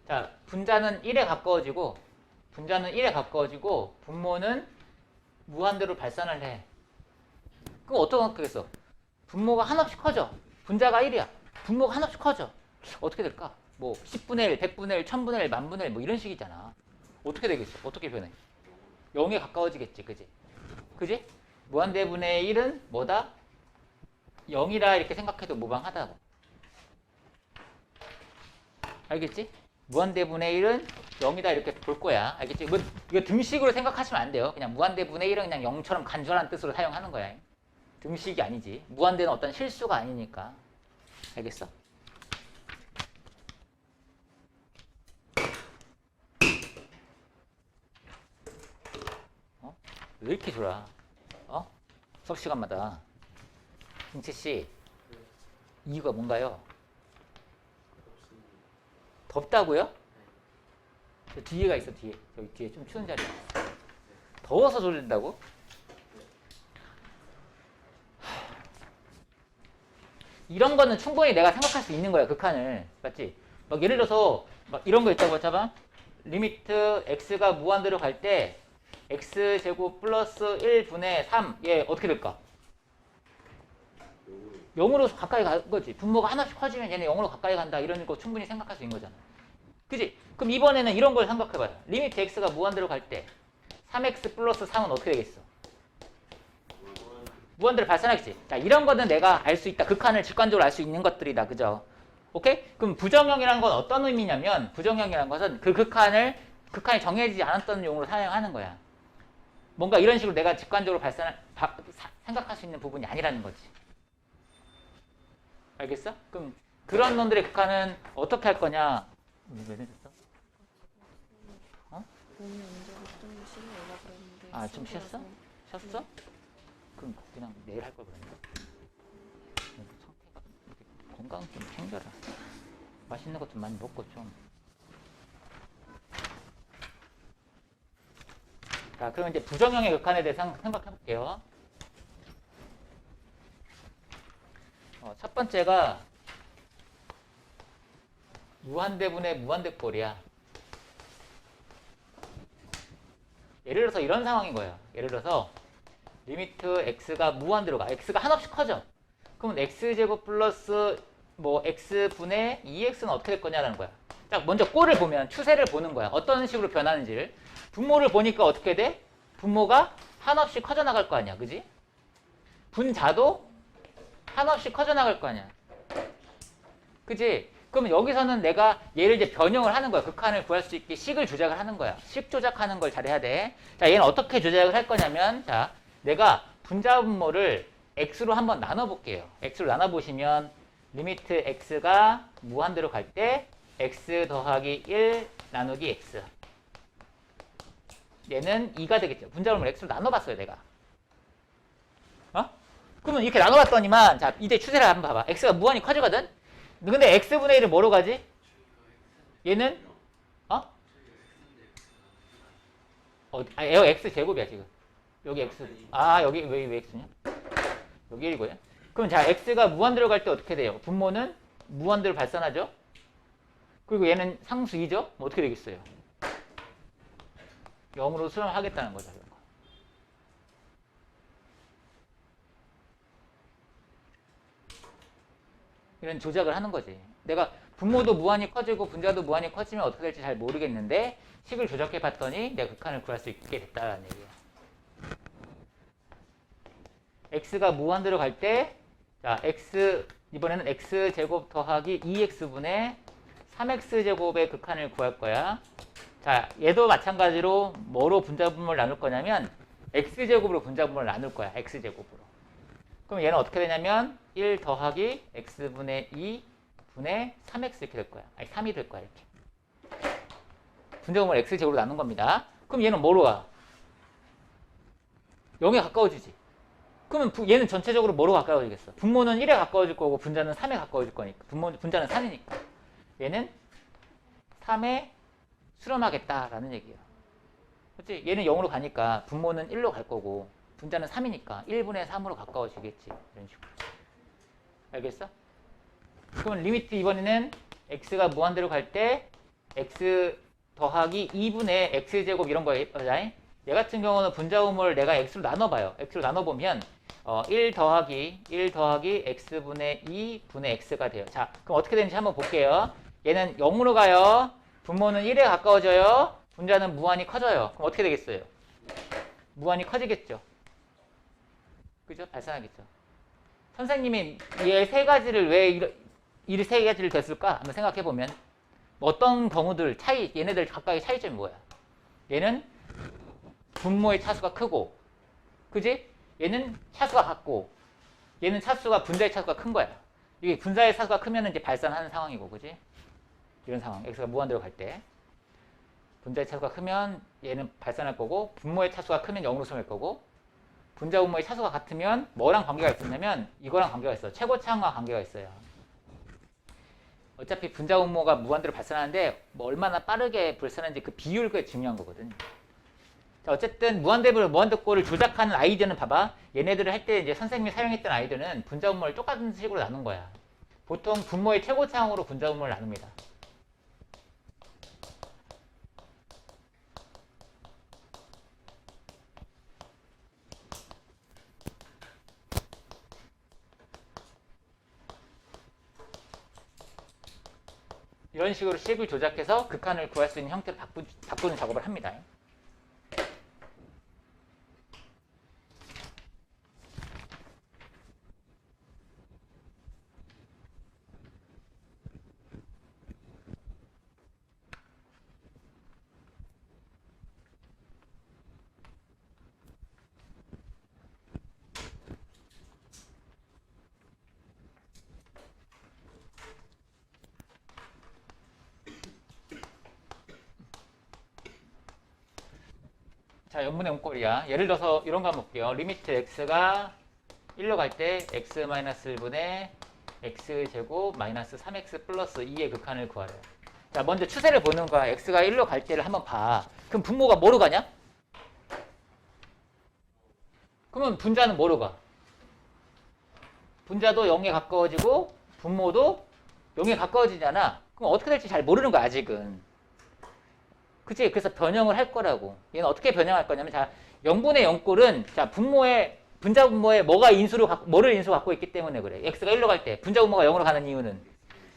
자, 분자는 1에 가까워지고 분모는 무한대로 발산을 해. 그럼 어떻게 되겠어? 분모가 한없이 커져. 분자가 1이야. 분모가 한없이 커져. 어떻게 될까? 뭐 10분의 1, 100분의 1, 1000분의 1, 만분의 1 뭐 이런 식이잖아. 어떻게 되겠어? 어떻게 변해? 0에 가까워지겠지. 그지? 무한대분의 1은 뭐다? 0이라 이렇게 생각해도 무방하다고. 알겠지? 무한대분의 1은 0이다 이렇게 볼 거야. 알겠지? 이거 등식으로 생각하시면 안 돼요. 그냥 무한대분의 1은 그냥 0처럼 간절한 뜻으로 사용하는 거야. 등식이 아니지. 무한대는 어떤 실수가 아니니까. 알겠어? 왜 이렇게 졸아? 수업 시간마다. 김채씨, 이유가 뭔가요? 덥다고요? 저 뒤에가 있어, 뒤에. 저기 뒤에 좀 추운 자리야. 더워서 졸린다고? 이런 거는 충분히 내가 생각할 수 있는 거야, 극한을. 맞지? 막 예를 들어서 막 이런 거 있다고 했잖아. 리미트 x가 무한대로 갈 때 x제곱 플러스 1분의 3. 얘 어떻게 될까? 0으로 가까이 갈 거지. 분모가 하나씩 커지면 얘네 0으로 가까이 간다. 이런 거 충분히 생각할 수 있는 거잖아. 그지? 그럼 이번에는 이런 걸 생각해봐요. 리미트 x가 무한대로 갈 때 3x 플러스 3은 어떻게 되겠어? 무한대로 발산하겠지. 자, 이런 거는 내가 알 수 있다. 극한을 직관적으로 알 수 있는 것들이다. 그죠? 오케이? 그럼 부정형이라는 건 어떤 의미냐면 부정형이라는 것은 그 극한이 정해지지 않았던 용으로 사용하는 거야. 뭔가 이런 식으로 내가 직관적으로 생각할 수 있는 부분이 아니라는 거지. 알겠어? 그럼 그런 놈들의 극한은 어떻게 할 거냐? 왜 늦었어? 몸이 언제부터 좀 쉬려고 그랬는데. 아, 좀 쉬었어? 쉬었어? 그럼 그냥 내일 할 걸 그랬는데. 상태가 건강 좀 챙겨라. 맛있는 것 좀 많이 먹고 좀. 자, 그럼 이제 부정형의 극한에 대해서 생각해 볼게요. 첫 번째가 무한대분의 무한대꼴이야. 예를 들어서 이런 상황인 거예요. 예를 들어서 리미트 x가 무한대로 가. x가 한없이 커져. 그러면 x제곱 플러스 뭐 x분의 2x는 어떻게 될 거냐라는 거야. 자, 먼저 꼴을 보면 추세를 보는 거야. 어떤 식으로 변하는지를. 분모를 보니까 어떻게 돼? 분모가 한없이 커져 나갈 거 아니야. 그지? 분자도 한없이 커져 나갈 거 아니야. 그지? 그러면 여기서는 내가 얘를 이제 변형을 하는 거야. 극한을 구할 수 있게 식을 조작을 하는 거야. 식 조작하는 걸 잘해야 돼. 자, 얘는 어떻게 조작을 할 거냐면, 자, 내가 분자 분모를 x로 한번 나눠볼게요. x로 나눠보시면 리미트 x가 무한대로 갈 때 x 더하기 1 나누기 x. 얘는 2가 되겠죠. 분자 분모를 x로 나눠봤어요, 내가. 그러면 이렇게 나눠봤더니만, 자, 이제 추세를 한번 봐봐. x가 무한히 커지거든? 근데 x분의 1은 뭐로 가지? 얘는 x 제곱이야 지금. 여기 x. 여기 왜 x냐? 여기 1이고요. 그럼 그럼 자, x가 무한대로 갈 때 어떻게 돼요? 분모는 무한대로 발산하죠? 그리고 얘는 상수 2죠? 뭐 어떻게 되겠어요? 0으로 수렴하겠다는 거죠. 이런 거. 이런 조작을 하는 거지. 내가 분모도 무한히 커지고 분자도 무한히 커지면 어떻게 될지 잘 모르겠는데 식을 조작해 봤더니 내가 극한을 구할 수 있게 됐다는 얘기야. x가 무한대로 갈 때, 자, 이번에는 x제곱 더하기 2x분의 3x제곱의 극한을 구할 거야. 자, 얘도 마찬가지로 뭐로 분자분모를 나눌 거냐면 x제곱으로 분자분모를 나눌 거야. x제곱으로. 그럼 얘는 어떻게 되냐면 1 더하기 x분의 2 분의 3x 이렇게 될 거야. 아니 3이 될 거야. 이렇게. 분자분모를 x제곱으로 나눈 겁니다. 그럼 얘는 뭐로 가? 0에 가까워지지. 그러면 얘는 전체적으로 뭐로 가까워지겠어? 분모는 1에 가까워질 거고 분자는 3에 가까워질 거니까. 분자는 3이니까. 얘는 3에 수렴하겠다라는 얘기예요. 그렇지? 얘는 0으로 가니까 분모는 1로 갈 거고 분자는 3이니까 1분의 3으로 가까워지겠지. 이런 식으로. 알겠어? 그러면 리미트 이번에는 x가 무한대로 갈 때 x 더하기 2분의 x제곱 이런 거에 얘 같은 경우는 분자분모를 내가 x로 나눠봐요. x로 나눠보면 1 더하기 x분의 2분의 x가 돼요. 자, 그럼 어떻게 되는지 한번 볼게요. 얘는 0으로 가요. 분모는 1에 가까워져요. 분자는 무한히 커져요. 그럼 어떻게 되겠어요? 무한히 커지겠죠. 그죠? 발산하겠죠. 선생님이 얘 세 가지를 왜 이 세 가지를 됐을까? 한번 생각해보면 어떤 경우들 얘네들 각각의 차이점이 뭐야? 얘는 분모의 차수가 크고, 그지? 얘는 차수가 같고, 얘는 분자의 차수가 큰 거야. 이게 분자의 차수가 크면 이제 발산하는 상황이고, 그지? 이런 상황. x가 무한대로 갈 때. 분자의 차수가 크면 얘는 발산할 거고, 분모의 차수가 크면 0으로 수렴할 거고, 분자 분모의 차수가 같으면 뭐랑 관계가 있었냐면 이거랑 관계가 있어. 최고차항과 관계가 있어요. 어차피 분자 분모가 무한대로 발산하는데 뭐 얼마나 빠르게 발산하는지 그 비율이 중요한 거거든. 자, 어쨌든 무한대꼴을 조작하는 아이디어는 봐봐. 얘네들을 할 때 이제 선생님이 사용했던 아이디어는 분자 분모를 똑같은 식으로 나눈 거야. 보통 분모의 최고차항으로 분자 분모를 나눕니다. 이런 식으로 식을 조작해서 극한을 구할 수 있는 형태로 바꾸는 작업을 합니다. 자, 연분의 음꼴이야. 예를 들어서 이런 거 한번 볼게요. 리미트 x가 1로 갈 때 x-1분의 x제곱 마이너스 3x 플러스 2의 극한을 구하래요. 자, 먼저 추세를 보는 거야. x가 1로 갈 때를 한번 봐. 그럼 분모가 뭐로 가냐? 그러면 분자는 뭐로 가? 분자도 0에 가까워지고 분모도 0에 가까워지잖아. 그럼 어떻게 될지 잘 모르는 거야, 아직은. 그치? 그래서 변형을 할 거라고. 얘는 어떻게 변형할 거냐면, 자, 0분의 0꼴은, 자, 분자 분모에 뭐를 인수로 갖고 있기 때문에 그래. x가 1로 갈 때, 분자 분모가 0으로 가는 이유는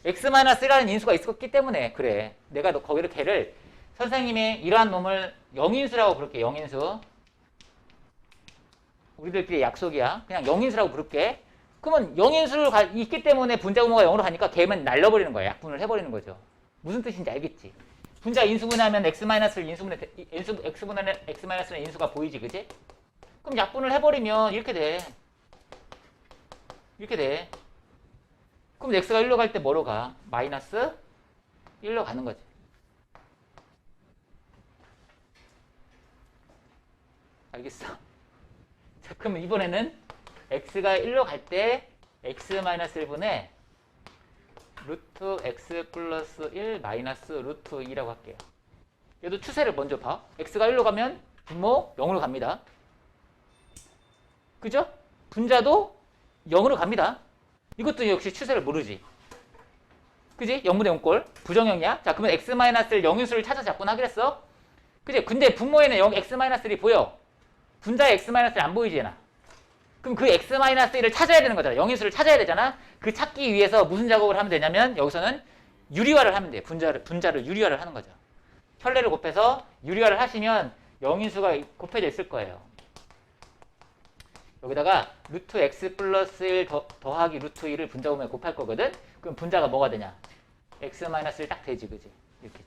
x-1라는 인수가 있었기 때문에 그래. 내가 거기로 걔를, 선생님의 이러한 놈을 0인수라고 부를게, 0인수. 우리들끼리 약속이야. 그냥 0인수라고 부를게. 그러면 0인수를 있기 때문에 분자 분모가 0으로 가니까 걔만 날려버리는 거야. 약분을 해버리는 거죠. 무슨 뜻인지 알겠지? 분자 인수분해하면 x-를 x분의 x-는 인수가 보이지, 그지? 그럼 약분을 해버리면 이렇게 돼. 이렇게 돼. 그럼 x가 1로 갈 때 뭐로 가? 마이너스 1로 가는 거지. 알겠어? 자, 그럼 이번에는 x가 1로 갈 때 x-1분의 루트 x 플러스 1 마이너스 루트 2라고 할게요. 얘도 추세를 먼저 봐. x가 1로 가면 분모 0으로 갑니다. 그죠? 분자도 0으로 갑니다. 이것도 역시 추세를 모르지. 그지? 0분의 0꼴. 부정형이야. 자, 그러면 x-를 영인수를 찾아서 작분하기로 했어. 그지? 근데 분모에는 x-1이 보여. 분자에 x-1이 안 보이지, 얘나. 그럼 그 x-1을 찾아야 되는 거잖아. 영인수를 찾아야 되잖아. 그 찾기 위해서 무슨 작업을 하면 되냐면 여기서는 유리화를 하면 돼. 분자를 유리화를 하는 거죠. 혈례를 곱해서 유리화를 하시면 영인수가 곱해져 있을 거예요. 여기다가 루트 x 플러스 1 더하기 루트 2를 분자 보면 곱할 거거든. 그럼 분자가 뭐가 되냐? x-1 딱 되지, 그지? 이렇게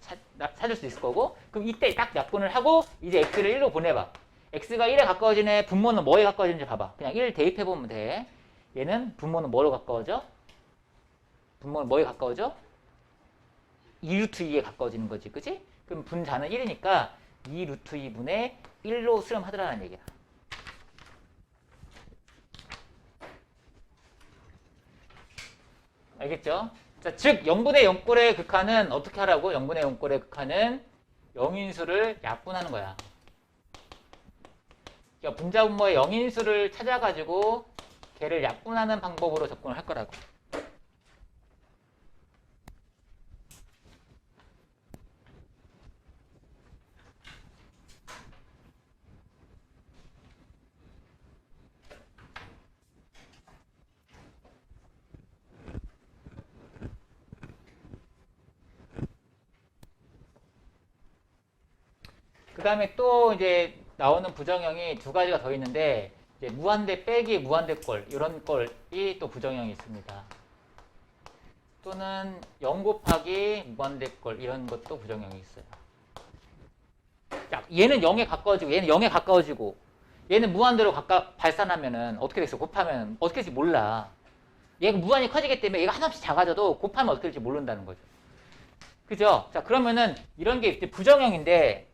찾을 수 있을 거고. 그럼 이때 딱 약분을 하고 이제 x를 1로 보내봐. x가 1에 가까워지네. 분모는 뭐에 가까워지는지 봐봐. 그냥 1 대입해보면 돼. 얘는 분모는 뭐로 가까워져? 분모는 뭐에 가까워져? 2루트 2에 가까워지는 거지, 그지? 그럼 분자는 1이니까 2루트 2분의 1로 수렴하더라는 얘기야. 알겠죠? 자, 즉 0분의 0꼴의 극한은 어떻게 하라고? 0분의 0꼴의 극한은 영인수를 약분하는 거야. 그러니까 분자 분모의 영인수를 찾아가지고 걔를 약분하는 방법으로 접근을 할 거라고. 그 다음에 또 이제 나오는 부정형이 두 가지가 더 있는데 이제 무한대 빼기 무한대꼴 이런 꼴이 또 부정형이 있습니다. 또는 0 곱하기 무한대꼴 이런 것도 부정형이 있어요. 자, 얘는 0에 가까워지고 얘는 0에 가까워지고 얘는 무한대로 발산하면은 어떻게 됐어? 곱하면 어떻게 될지 몰라. 얘가 무한히 커지기 때문에 얘가 하나씩 작아져도 곱하면 어떻게 될지 모른다는 거죠. 그죠? 자, 그러면은 이런 게 이제 부정형인데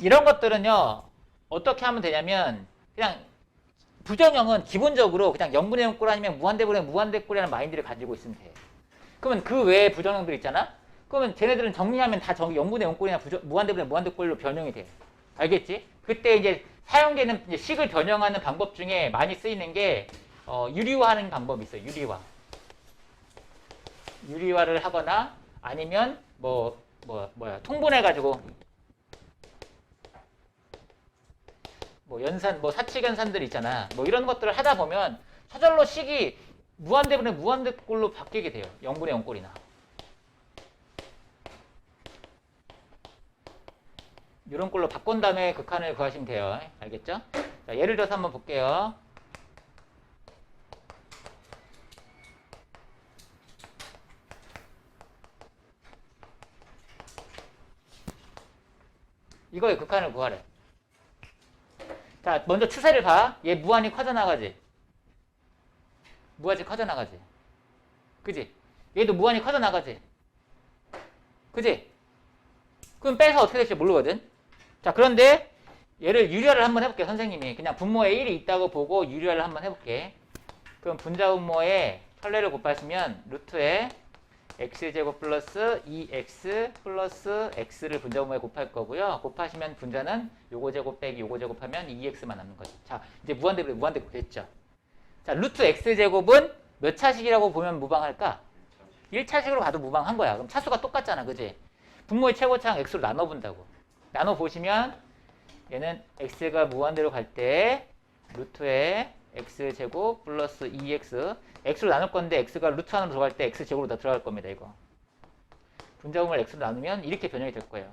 이런 것들은요, 어떻게 하면 되냐면, 그냥, 부정형은 기본적으로 그냥 0분의 0꼴 아니면 무한대분의 무한대꼴이라는 마인드를 가지고 있으면 돼. 그러면 그 외에 부정형들 있잖아? 그러면 쟤네들은 정리하면 다 0분의 0꼴이나 무한대분의 무한대꼴로 변형이 돼. 알겠지? 그때 이제 사용되는 이제 식을 변형하는 방법 중에 많이 쓰이는 게, 유리화하는 방법이 있어요. 유리화. 유리화를 하거나 아니면 통분해가지고, 사칙연산들 있잖아. 이런 것들을 하다 보면 저절로 식이 무한대분의 무한대꼴로 바뀌게 돼요. 0분의 0꼴이나. 이런 꼴로 바꾼 다음에 극한을 구하시면 돼요. 알겠죠? 자, 예를 들어서 한번 볼게요. 이거의 극한을 구하래. 자, 먼저 추세를 봐. 얘 무한히 커져나가지. 무한히 커져나가지. 그지? 얘도 무한히 커져나가지. 그지? 그럼 빼서 어떻게 될지 모르거든. 자, 그런데 얘를 유리화를 한번 해볼게. 선생님이 그냥 분모에 1이 있다고 보고 유리화를 한번 해볼게. 그럼 분자 분모에 혈례를 곱하시면 루트에 x제곱 플러스 2x 플러스 x를 분자 분모에 곱할 거고요. 곱하시면 분자는 요거 제곱 빼기 요거 제곱하면 2x만 남는 거죠. 자, 이제 무한대로 무한대로 됐죠. 자, 루트 x제곱은 몇 차식이라고 보면 무방할까? 1차식으로 봐도 무방한 거야. 그럼 차수가 똑같잖아. 그지? 분모의 최고차항 x로 나눠본다고. 나눠보시면 얘는 x가 무한대로 갈 때 루트에 x제곱 플러스 2x x로 나눌 건데 x가 루트 안으로 들어갈 때 x제곱으로 다 들어갈 겁니다. 이거 분자분모를 x로 나누면 이렇게 변형이 될 거예요.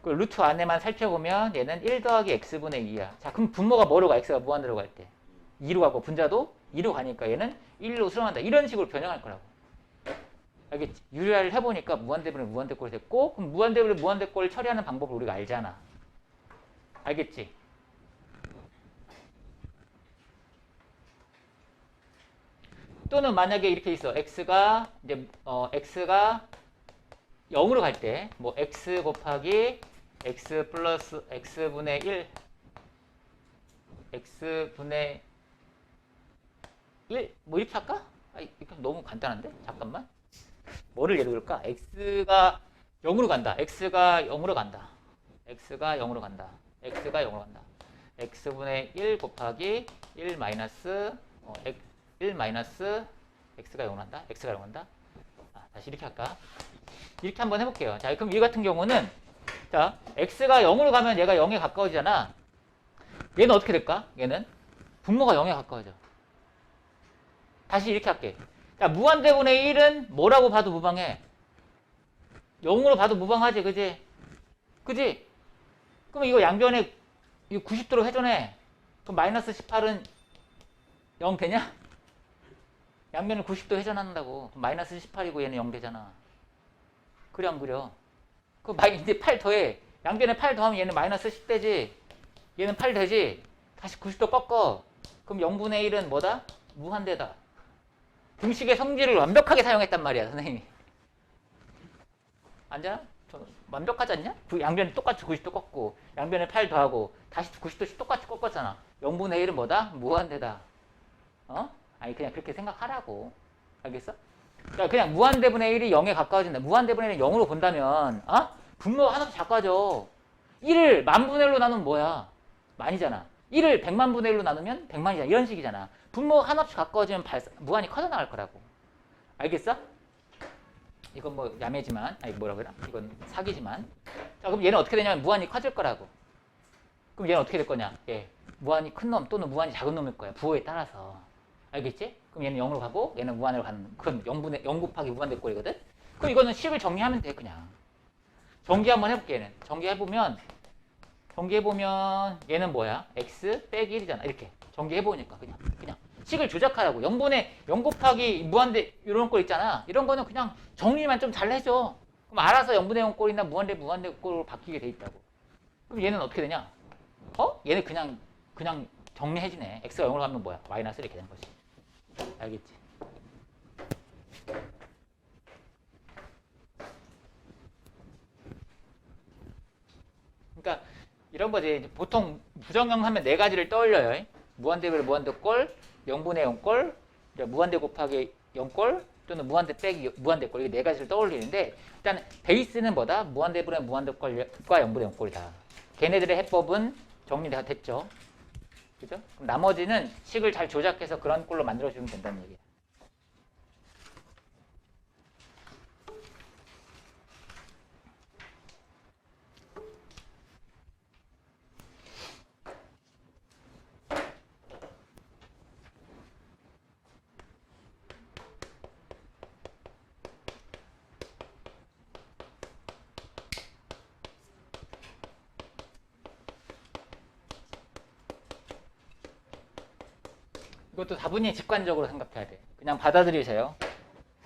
그리고 루트 안에만 살펴보면 얘는 1 더하기 x분의 2야. 자, 그럼 분모가 뭐로 가? x가 무한대로 갈 때 2로 가고 분자도 2로 가니까 얘는 1로 수렴한다. 이런 식으로 변형할 거라고. 알겠지? 유리화를 해보니까 무한대분의 무한대꼴이 됐고, 그럼 무한대분의 무한대꼴을 처리하는 방법을 우리가 알잖아. 알겠지? 또는 만약에 이렇게 있어. x가 0으로 갈 때 x 곱하기 x 플러스 x분의 1 x분의 1 이렇게 할까? 이거 너무 간단한데? 잠깐만. 뭐를 예로 들을까? x가 0으로 간다. x가 0으로 간다. x가 0으로 간다. x가 0으로 간다. x분의 1 곱하기 1 마이너스 1 마이너스 x가 0을 한다. x가 0을 한다. 다시 이렇게 할까? 이렇게 한번 해볼게요. 자, 그럼 이 같은 경우는 자, x가 0으로 가면 얘가 0에 가까워지잖아. 얘는 어떻게 될까? 얘는 분모가 0에 가까워져. 다시 이렇게 할게. 자, 무한대분의 1은 뭐라고 봐도 무방해? 0으로 봐도 무방하지, 그지? 그지? 그럼 이거 양변에 이거 90도로 회전해. 그럼 마이너스 18은 0 되냐? 양변을 90도 회전한다고. 그럼 마이너스 18이고 얘는 0 되잖아. 그래 안 그려? 그 이제 8 더해. 양변에 8 더하면 얘는 마이너스 10 되지. 얘는 8 되지. 다시 90도 꺾어. 그럼 0분의 1은 뭐다? 무한대다. 등식의 성질을 완벽하게 사용했단 말이야, 선생님이. 앉아? 완벽하지 않냐? 그 양변이 똑같이 90도 꺾고 양변에 8 더하고 다시 90도씩 똑같이 꺾었잖아. 0분의 1은 뭐다? 무한대다. 아니 그냥 그렇게 생각하라고. 알겠어? 자, 그냥 무한대분의 1이 0에 가까워진다. 무한대분의 1이 0으로 본다면 분모가 하나씩 작아져. 1을 만분의 1로 나누면 뭐야? 만이잖아. 1을 100만 분의 1로 나누면 100만이잖아. 이런 식이잖아. 분모가 하나씩 가까워지면 무한히 커져나갈 거라고. 알겠어? 이건 뭐 야매지만, 아니 뭐라 그래? 이건 사기지만. 자, 그럼 얘는 어떻게 되냐면 무한히 커질 거라고. 그럼 얘는 어떻게 될 거냐? 예, 무한히 큰 놈 또는 무한히 작은 놈일 거야. 부호에 따라서. 알겠지? 그럼 얘는 0으로 가고 얘는 무한으로 가는 그럼 0 곱하기 무한대꼴이거든? 그럼 이거는 식을 정리하면 돼 그냥. 정리 한번 해볼게 얘는. 정리해보면 얘는 뭐야? x 빼기 1이잖아. 이렇게 정리해보니까 그냥 식을 조작하라고. 0 곱하기 무한대 이런 꼴 있잖아. 이런 거는 그냥 정리만 좀 잘 해줘. 그럼 알아서 0분의 0 꼴이나 무한대 꼴로 바뀌게 돼 있다고. 그럼 얘는 어떻게 되냐? 얘는 그냥 정리해지네. x가 0으로 가면 뭐야? 마이너스 이렇게 되는 거지. 알겠지? 그러니까 이런 거지. 보통 부정형 하면 네 가지를 떠올려요. 무한대별 무한대꼴, 0분의 0꼴, 무한대 곱하기 0꼴 또는 무한대 빼기 무한대꼴. 이 네 가지를 떠올리는데 일단 베이스는 뭐다? 무한대분의 무한대꼴과 0분의 0꼴이다. 걔네들의 해법은 정리가 됐죠. 그죠? 그럼 나머지는 식을 잘 조작해서 그런 꼴로 만들어주면 된다는 얘기야. 이것도 다분히 직관적으로 생각해야 돼. 그냥 받아들이세요.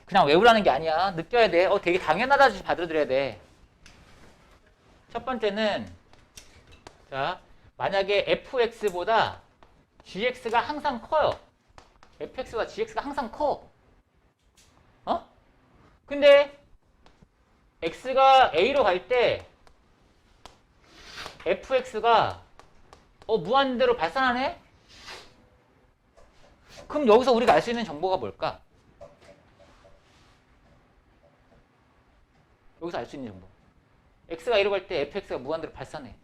그냥 외우라는 게 아니야. 느껴야 돼. 되게 당연하다듯이 받아들여야 돼. 첫 번째는 자, 만약에 fx보다 gx가 항상 커요. fx와 gx가 항상 커. 근데 x가 a로 갈 때 fx가 무한대로 발산하네? 그럼 여기서 우리가 알 수 있는 정보가 뭘까? 여기서 알 수 있는 정보. x가 A로 갈 때 fx가 무한대로 발산해.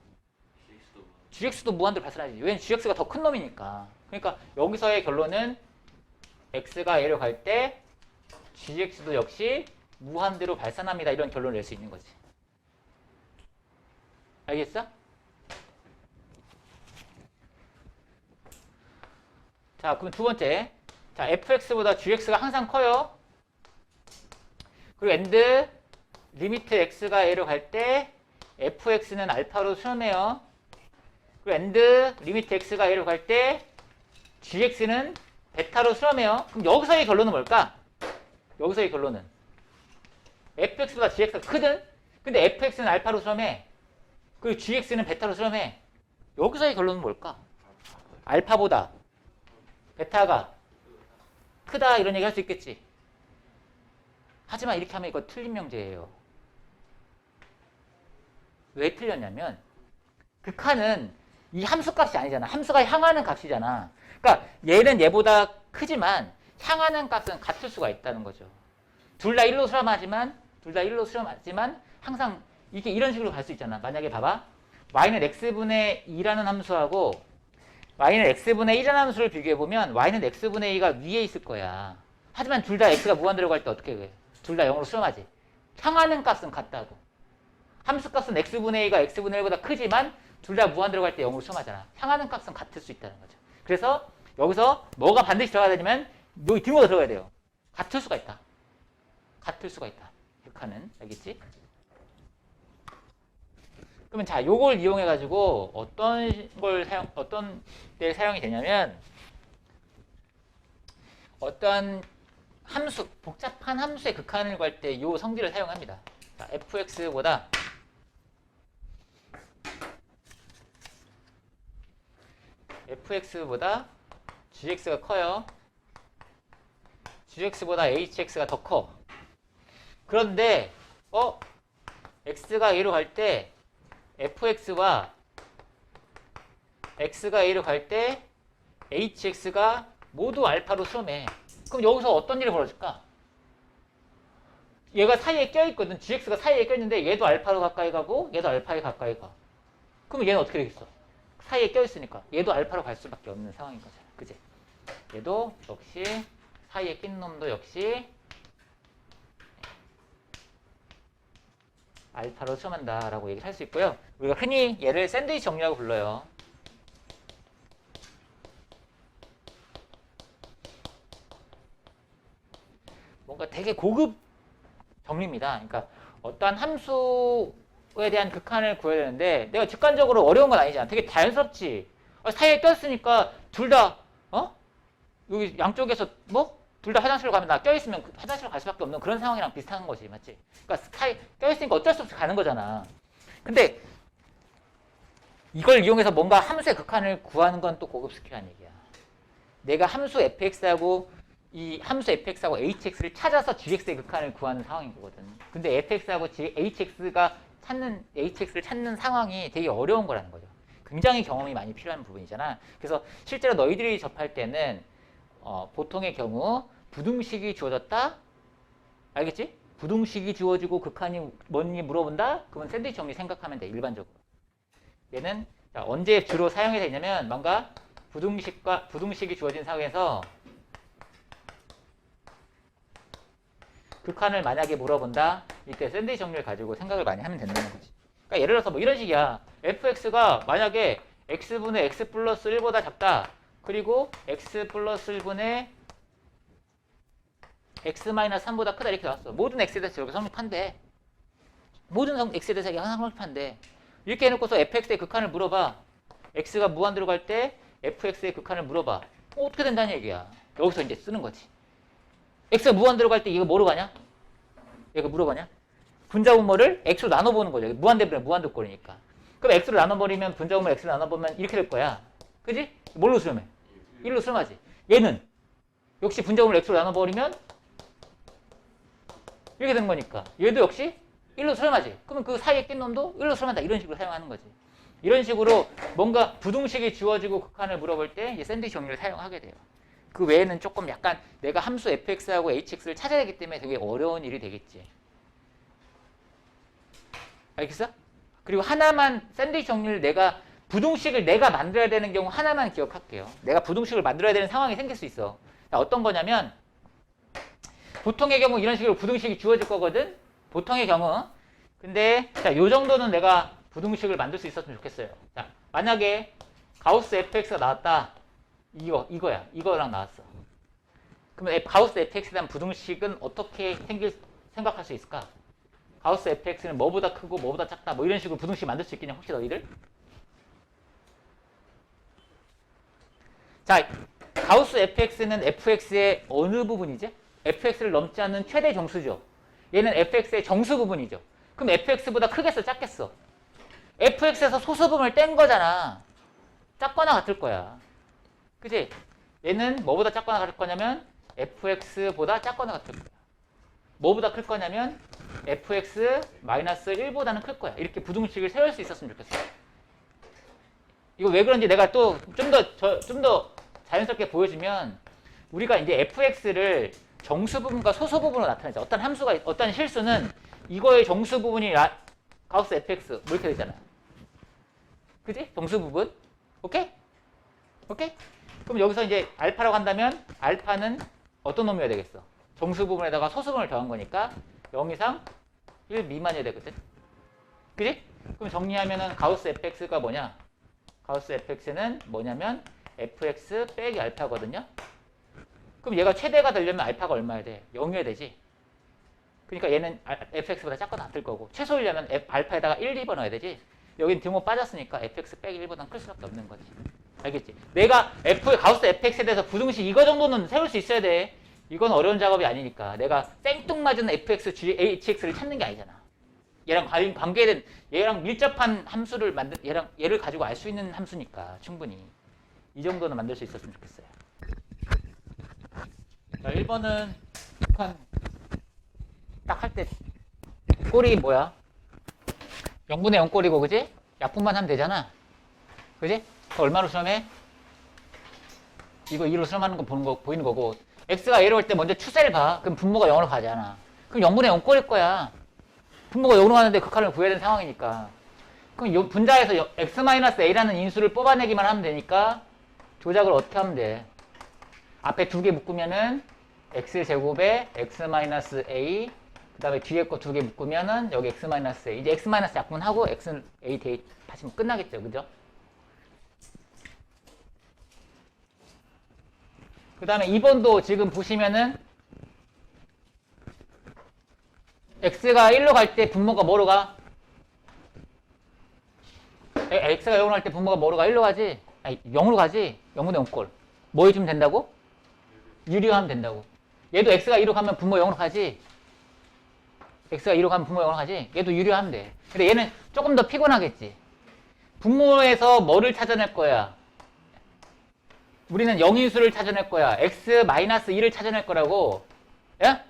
gx도 무한대로 발산하지. 왜냐면 gx가 더 큰 놈이니까. 그러니까 여기서의 결론은 x가 A로 갈 때 gx도 역시 무한대로 발산합니다. 이런 결론을 낼 수 있는 거지. 알겠어? 자, 그럼 두 번째. 자, fx보다 gx가 항상 커요. 그리고 and 리미트 x가 a로 갈 때 fx는 알파로 수렴해요. 그리고 and 리미트 x가 a로 갈 때 gx는 베타로 수렴해요. 그럼 여기서의 결론은 뭘까? 여기서의 결론은 fx보다 gx가 크든 근데 fx는 알파로 수렴해. 그리고 gx는 베타로 수렴해. 여기서의 결론은 뭘까? 알파보다 베타가 크다 이런 얘기 할 수 있겠지. 하지만 이렇게 하면 이거 틀린 명제예요. 왜 틀렸냐면 그 칸은 이 함수값이 아니잖아. 함수가 향하는 값이잖아. 그러니까 얘는 얘보다 크지만 향하는 값은 같을 수가 있다는 거죠. 둘 다 1로 수렴하지만 항상 이게 이런 식으로 갈 수 있잖아. 만약에 봐봐. y는 x분의 2라는 함수하고 y는 x분의 1이라는 함수를 비교해보면 y는 x분의 2가 위에 있을 거야. 하지만 둘 다 x가 무한대로 갈 때 어떻게 해? 둘 다 0으로 수렴하지. 향하는 값은 같다고. 함수 값은 x분의 2가 x분의 1보다 크지만 둘 다 무한대로 갈 때 0으로 수렴하잖아. 향하는 값은 같을 수 있다는 거죠. 그래서 여기서 뭐가 반드시 들어가야 되냐면 여기 등호가 들어가야 돼요. 같을 수가 있다. 같을 수가 있다. 극한은. 알겠지? 그러면 자, 요걸 이용해 가지고 어떤 때 사용이 되냐면 어떤 함수, 복잡한 함수의 극한을 구할 때 요 성질을 사용합니다. 자, fx보다 gx가 커요. gx보다 hx가 더 커. 그런데 x가 a로 갈 때 fx와 x가 a로 갈 때 hx가 모두 알파로 수렴해. 그럼 여기서 어떤 일이 벌어질까? 얘가 사이에 껴있거든. gx가 사이에 껴있는데 얘도 알파로 가까이 가고 얘도 알파에 가까이 가. 그럼 얘는 어떻게 되겠어? 사이에 껴있으니까 얘도 알파로 갈 수밖에 없는 상황인 거잖아. 그지? 얘도 역시 사이에 낀 놈도 역시 알파로 수렴한다 라고 얘기를 할 수 있고요. 우리가 흔히 얘를 샌드위치 정리라고 불러요. 뭔가 되게 고급 정리입니다. 그러니까 어떠한 함수에 대한 극한을 구해야 되는데 내가 직관적으로 어려운 건 아니잖아. 되게 자연스럽지. 사이에 꼈으니까 둘 다 여기 양쪽에서 둘 다 화장실을 가면 나 껴있으면 화장실을 갈 수밖에 없는 그런 상황이랑 비슷한 거지. 맞지? 그러니까 사이 껴있으니까 어쩔 수 없이 가는 거잖아. 근데 이걸 이용해서 뭔가 함수의 극한을 구하는 건 또 고급 스킬이라는 얘기야. 내가 함수 fx하고 이 함수 fx하고 hx를 찾아서 gx의 극한을 구하는 상황인 거거든. 근데 fx하고 hx를 찾는 상황이 되게 어려운 거라는 거죠. 굉장히 경험이 많이 필요한 부분이잖아. 그래서 실제로 너희들이 접할 때는 보통의 경우 부등식이 주어졌다? 알겠지? 부등식이 주어지고 극한이 뭐니 물어본다? 그러면 샌드위치 정리 생각하면 돼. 일반적으로. 얘는 언제 주로 사용이 되냐면 뭔가 부등식이 주어진 상황에서 극한을 만약에 물어본다. 이때 샌드위치 정리를 가지고 생각을 많이 하면 된다는 거지. 그러니까 예를 들어서 뭐 이런 식이야. fx가 만약에 x분의 x 플러스 1보다 작다. 그리고 x 플러스 1분의 x 마이너스 3보다 크다 이렇게 나왔어. 모든 x에 대해서 이렇게 성립한대. 모든 x에 대해서 항상 성립한대. 이렇게 해놓고서 fx의 극한을 물어봐. x가 무한대로 갈 때 fx의 극한을 물어봐. 어떻게 된다는 얘기야. 여기서 이제 쓰는 거지. x가 무한대로 갈 때 이거 뭐로 가냐? 얘가 물어보냐? 분자분모를 x로 나눠보는 거죠. 무한대면 무한대꼴이니까. 그럼 x로 나눠버리면 분자분모 x로 나눠보면 이렇게 될 거야. 그지? 뭘로 수렴해? 1로 수렴하지. 얘는 역시 분자분모를 x로 나눠버리면 이렇게 되는 거니까 얘도 역시 1로 수렴하지. 그러면 그 사이에 낀 놈도 1로 수렴한다. 이런 식으로 사용하는 거지. 이런 식으로 뭔가 부등식이 주어지고 극한을 물어볼 때 이제 샌드위치 정리를 사용하게 돼요. 그 외에는 조금 약간 내가 함수 fx하고 hx를 찾아야 되기 때문에 되게 어려운 일이 되겠지. 알겠어? 그리고 하나만 샌드위치 정리를 부등식을 내가 만들어야 되는 경우 하나만 기억할게요. 내가 부등식을 만들어야 되는 상황이 생길 수 있어. 어떤 거냐면 보통의 경우 이런 식으로 부등식이 주어질 거거든. 보통의 경우. 근데 자, 요 정도는 내가 부등식을 만들 수 있었으면 좋겠어요. 자, 만약에 가우스 fx가 나왔다. 이거야. 이거랑 나왔어. 그러면 가우스 fx에 대한 부등식은 어떻게 생각할 수 있을까? 가우스 fx는 뭐보다 크고 뭐보다 작다. 뭐 이런 식으로 부등식 만들 수 있겠냐? 혹시 너희들? 자, 가우스 fx는 fx의 어느 부분이지? fx를 넘지 않는 최대 정수죠. 얘는 fx의 정수 부분이죠. 그럼 fx보다 크겠어? 작겠어? fx에서 소수분을 뗀 거잖아. 작거나 같을 거야. 그치? 얘는 뭐보다 작거나 같을 거냐면 fx보다 작거나 같을 거야. 뭐보다 클 거냐면 fx 마이너스 1보다는 클 거야. 이렇게 부등식을 세울 수 있었으면 좋겠어요. 이거 왜 그런지 내가 또 좀 더 자연스럽게 보여주면 우리가 이제 fx를 정수 부분과 소수 부분으로 나타내자. 어떤 실수는 이거의 정수 부분이 가우스 fx 뭐 이렇게 되잖아. 그지? 정수 부분. 오케이? 오케이? 그럼 여기서 이제 알파라고 한다면 알파는 어떤 놈이어야 되겠어? 정수 부분에다가 소수 부분을 더한 거니까 0 이상 1 미만이어야 되거든. 그지? 그럼 정리하면은 가우스 fx가 뭐냐? 가우스 fx는 뭐냐면 fx 빼기 알파거든요. 그럼 얘가 최대가 되려면 알파가 얼마야 돼? 0이어야 되지. 그러니까 얘는 fx보다 작거나 같을 거고 최소이려면 알파에다가 1, 2번 넣어야 되지. 여긴 등호 빠졌으니까 fx 빼기 1보다는 클 수밖에 없는 거지. 알겠지? 내가 가우스 fx에 대해서 부등식 이거 정도는 세울 수 있어야 돼. 이건 어려운 작업이 아니니까. 내가 생뚱맞은 fx, hx를 찾는 게 아니잖아. 얘랑 관계된, 얘랑 밀접한 함수를 얘를 가지고 알 수 있는 함수니까 충분히. 이 정도는 만들 수 있었으면 좋겠어요. 자, 1번은 북한 딱 할 때 꼴이 뭐야? 0분의 0 꼴이고, 그지? 약분만 하면 되잖아. 그지? 얼마로 실험해? 이거 2로 실험하는 거 보이는 거고, x가 a로 갈 때 먼저 추세를 봐. 그럼 분모가 0으로 가잖아. 그럼 0분의 0 꼴일 거야. 분모가 0으로 가는데 극한을 구해야 되는 상황이니까. 그럼 요 분자에서 x-a라는 인수를 뽑아내기만 하면 되니까 조작을 어떻게 하면 돼? 앞에 두 개 묶으면은 x제곱에 x-a, 그 다음에 뒤에 거 두 개 묶으면은 여기 x-a. 이제 x- 약분하고 x-a 대입하시면 끝나겠죠. 그죠? 그 다음에 2번도 지금 보시면은 x가 1로 갈 때 분모가 뭐로 가? x가 0으로 갈 때 분모가 뭐로 가? 1로 가지? 아니 0으로 가지? 0분의 0꼴. 뭐 해주면 된다고? 유리화하면 된다고. 얘도 x가 2로 가면 분모 0으로 가지? x가 2로 가면 분모 0으로 가지? 얘도 유리화하면 돼. 근데 얘는 조금 더 피곤하겠지. 분모에서 뭐를 찾아낼 거야? 우리는 영인수를 찾아낼 거야. x-2를 찾아낼 거라고. 예?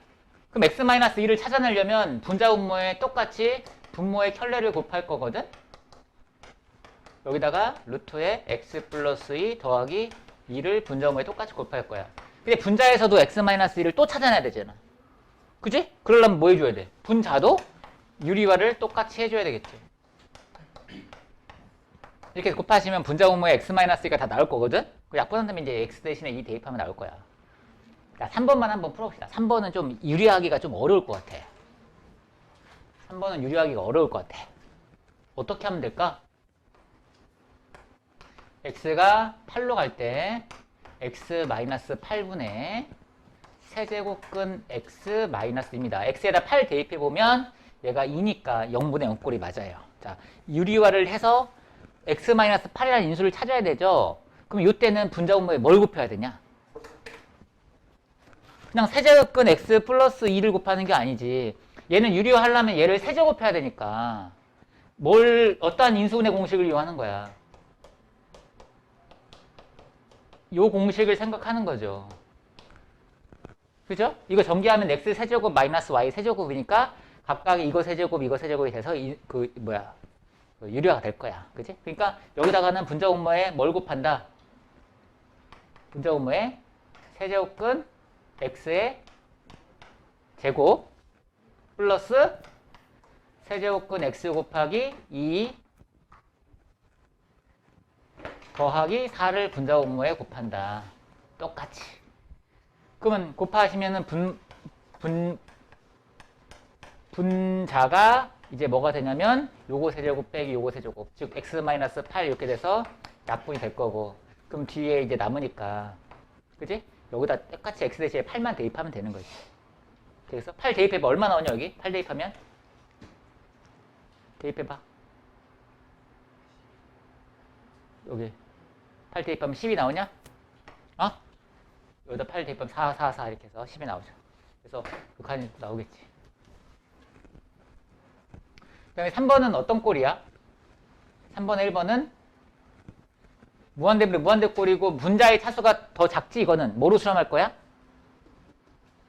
그럼 x-2를 찾아내려면 분자 분모에 똑같이 분모의 켤레를 곱할 거거든? 여기다가 루트에 x 플러스 2 더하기 2를 분자 분모에 똑같이 곱할 거야. 근데 분자에서도 x-1을 또 찾아내야 되잖아. 그지? 그러려면 뭐 해줘야 돼? 분자도 유리화를 똑같이 해줘야 되겠지. 이렇게 곱하시면 분자 분모에 x-2가 다 나올 거거든? 그 약분한 다음에 이제 x 대신에 2 대입하면 나올 거야. 자, 3번만 한번 풀어봅시다. 3번은 좀 유리하기가 좀 어려울 것 같아. 3번은 유리하기가 어려울 것 같아. 어떻게 하면 될까? x가 8로 갈 때 x-8분의 세제곱근 x-입니다. x에다 8 대입해보면 얘가 2니까 0분의 0꼴이 맞아요. 자, 유리화를 해서 x-8이라는 인수를 찾아야 되죠. 그럼 이때는 분자 분모에 뭘 곱해야 되냐? 그냥 세제곱근 x 플러스 2를 곱하는 게 아니지. 얘는 유리화 하려면 얘를 세제곱해야 되니까 어떠한 인수분해 공식을 이용하는 거야. 요 공식을 생각하는 거죠. 그죠? 이거 전개하면 x 세제곱 마이너스 y 세제곱이니까 각각 이거 세제곱 이거 세제곱이 돼서 유리화가 될 거야. 그지? 그러니까 여기다가는 분자 분모에 뭘 곱한다? 분자 분모에 세제곱근 x의 제곱 플러스 세제곱근 x 곱하기 2 더하기 4를 분자 분모에 곱한다. 똑같이. 그러면 곱하시면은 분자가 이제 뭐가 되냐면 요거 세제곱 빼기 요거 세제곱, 즉 x-8 이렇게 돼서 약분이 될 거고, 그럼 뒤에 이제 남으니까, 그지? 여기다 똑같이 x 대신에 8만 대입하면 되는 거지. 그래서 8 대입해봐. 얼마 나오냐 여기? 8 대입하면? 대입해봐. 여기 8 대입하면 10이 나오냐? 어? 여기다 8 대입하면 4, 4, 4 이렇게 해서 10이 나오죠. 그래서 극한이 나오겠지. 그 다음에 3번은 어떤 꼴이야? 3번에 1번은 무한대 꼴이고 분자의 차수가 더 작지. 이거는 뭐로 실험할 거야?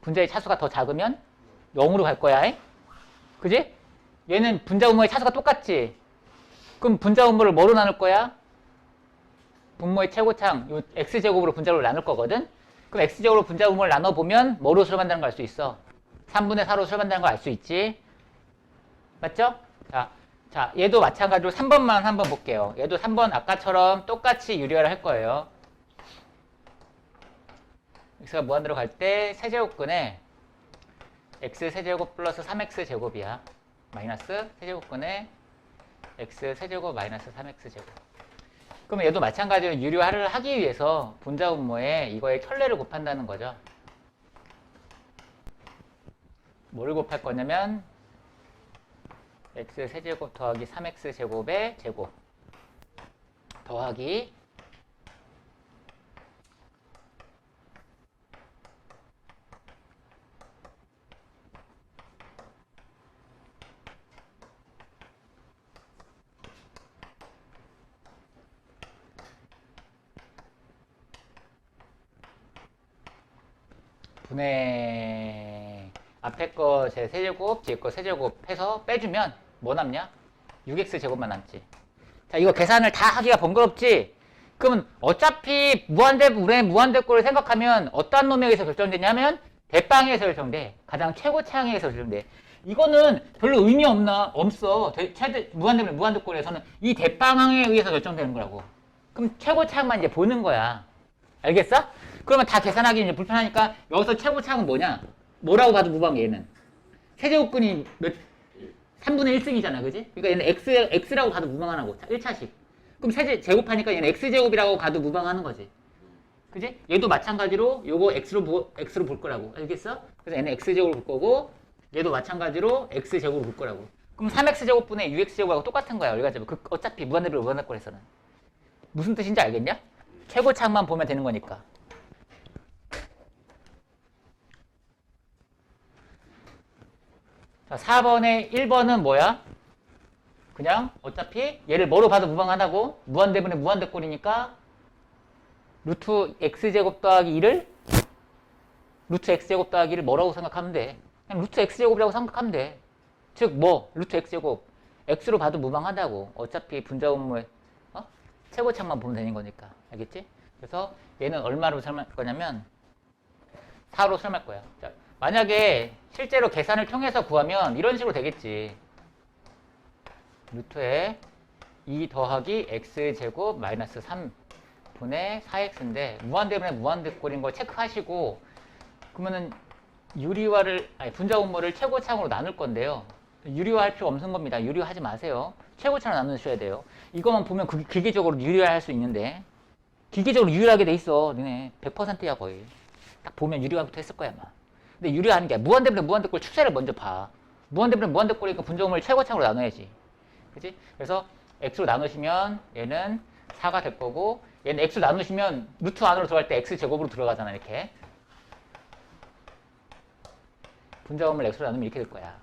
분자의 차수가 더 작으면 0으로 갈 거야. 그지? 얘는 분자 분모의 차수가 똑같지. 그럼 분자 분모를 뭐로 나눌 거야? 분모의 최고창 요 x제곱으로 분자로 나눌 거거든. 그럼 x제곱으로 분자 분모를 나눠보면 뭐로 수렴한다는 걸 알 수 있어? 3분의 4로 수렴한다는 걸 알 수 있지. 맞죠? 자, 얘도 마찬가지로 3번만 한번 볼게요. 얘도 3번 아까처럼 똑같이 유리화를 할 거예요. x가 무한대로 갈 때 세제곱근에 x 세제곱 플러스 3x 제곱이야. 마이너스 세제곱근에 x 세제곱 마이너스 3x 제곱. 그러면 얘도 마찬가지로 유리화를 하기 위해서 분자분모에 이거의 켤레를 곱한다는 거죠. 뭘 곱할 거냐면 x 세제곱 더하기 3x 제곱의 제곱 더하기 분의 앞에 거 제 세제곱, 뒤에 거 세제곱 해서 빼주면 뭐 남냐? 6x 제곱만 남지. 자, 이거 계산을 다 하기가 번거롭지? 그러면 어차피 무한대꼴을 생각하면 어떤 놈에게서 결정되냐면 대빵에서 결정돼. 가장 최고 차항에서 결정돼. 이거는 별로 의미 없어. 최대 무한대꼴에서는 이 대빵항에 의해서 결정되는 거라고. 그럼 최고 차항만 이제 보는 거야. 알겠어? 그러면 다 계산하기 이제 불편하니까 여기서 최고 차항은 뭐냐? 뭐라고 봐도 무방 얘는. 세제곱근이 3분의 1승이잖아. 그지? 그러니까 얘는 x라고 봐도 무방하고 1차식. 그럼 제곱하니까 얘는 x제곱이라고 봐도 무방하는 거지. 그지? 얘도 마찬가지로 요거 x로 볼 거라고. 알겠어? 그래서 얘는 x제곱으로 볼 거고 얘도 마찬가지로 x제곱으로 볼 거라고. 그럼 3x제곱분의 6x제곱하고 똑같은 거야. 얼가지고 어차피 무한대꼴에서는. 무슨 뜻인지 알겠냐? 최고 차항만 보면 되는 거니까. 자, 4번에 1번은 뭐야? 그냥 어차피 얘를 뭐로 봐도 무방하다고 무한대분의 무한대꼴이니까 루트 x제곱 더하기 2를 루트 x제곱 더하기 2를 뭐라고 생각하면 돼? 그냥 루트 x제곱이라고 생각하면 돼. 즉 뭐? 루트 x제곱 x로 봐도 무방하다고. 어차피 분자분모의 최고차만 보면 되는 거니까. 알겠지? 그래서 얘는 얼마로 설명할 거냐면 4로 설명할 거야. 자, 만약에 실제로 계산을 통해서 구하면 이런 식으로 되겠지. 루트에 2 더하기 x제곱 마이너스 3분의 4x인데 무한대분의 무한대꼴인 걸 체크하시고 그러면은 분자분모를 최고차항으로 나눌 건데요. 유리화할 필요 없는 겁니다. 유리화하지 마세요. 최고차로 나누셔야 돼요. 이것만 보면 기계적으로 유리화할 수 있는데 기계적으로 유리하게 돼 있어. 너네 100%야 거의. 딱 보면 유리화부터 했을 거야 아마. 근데 유리화하는 게 무한대분의 무한대꼴 추세를 먼저 봐. 무한대분의 무한대꼴이니까 분자분모를 최고차항으로 나눠야지. 그치? 그래서 x로 나누시면 얘는 4가 될 거고 얘는 x로 나누시면 루트 안으로 들어갈 때 x제곱으로 들어가잖아. 이렇게. 분자분모를 x로 나누면 이렇게 될 거야.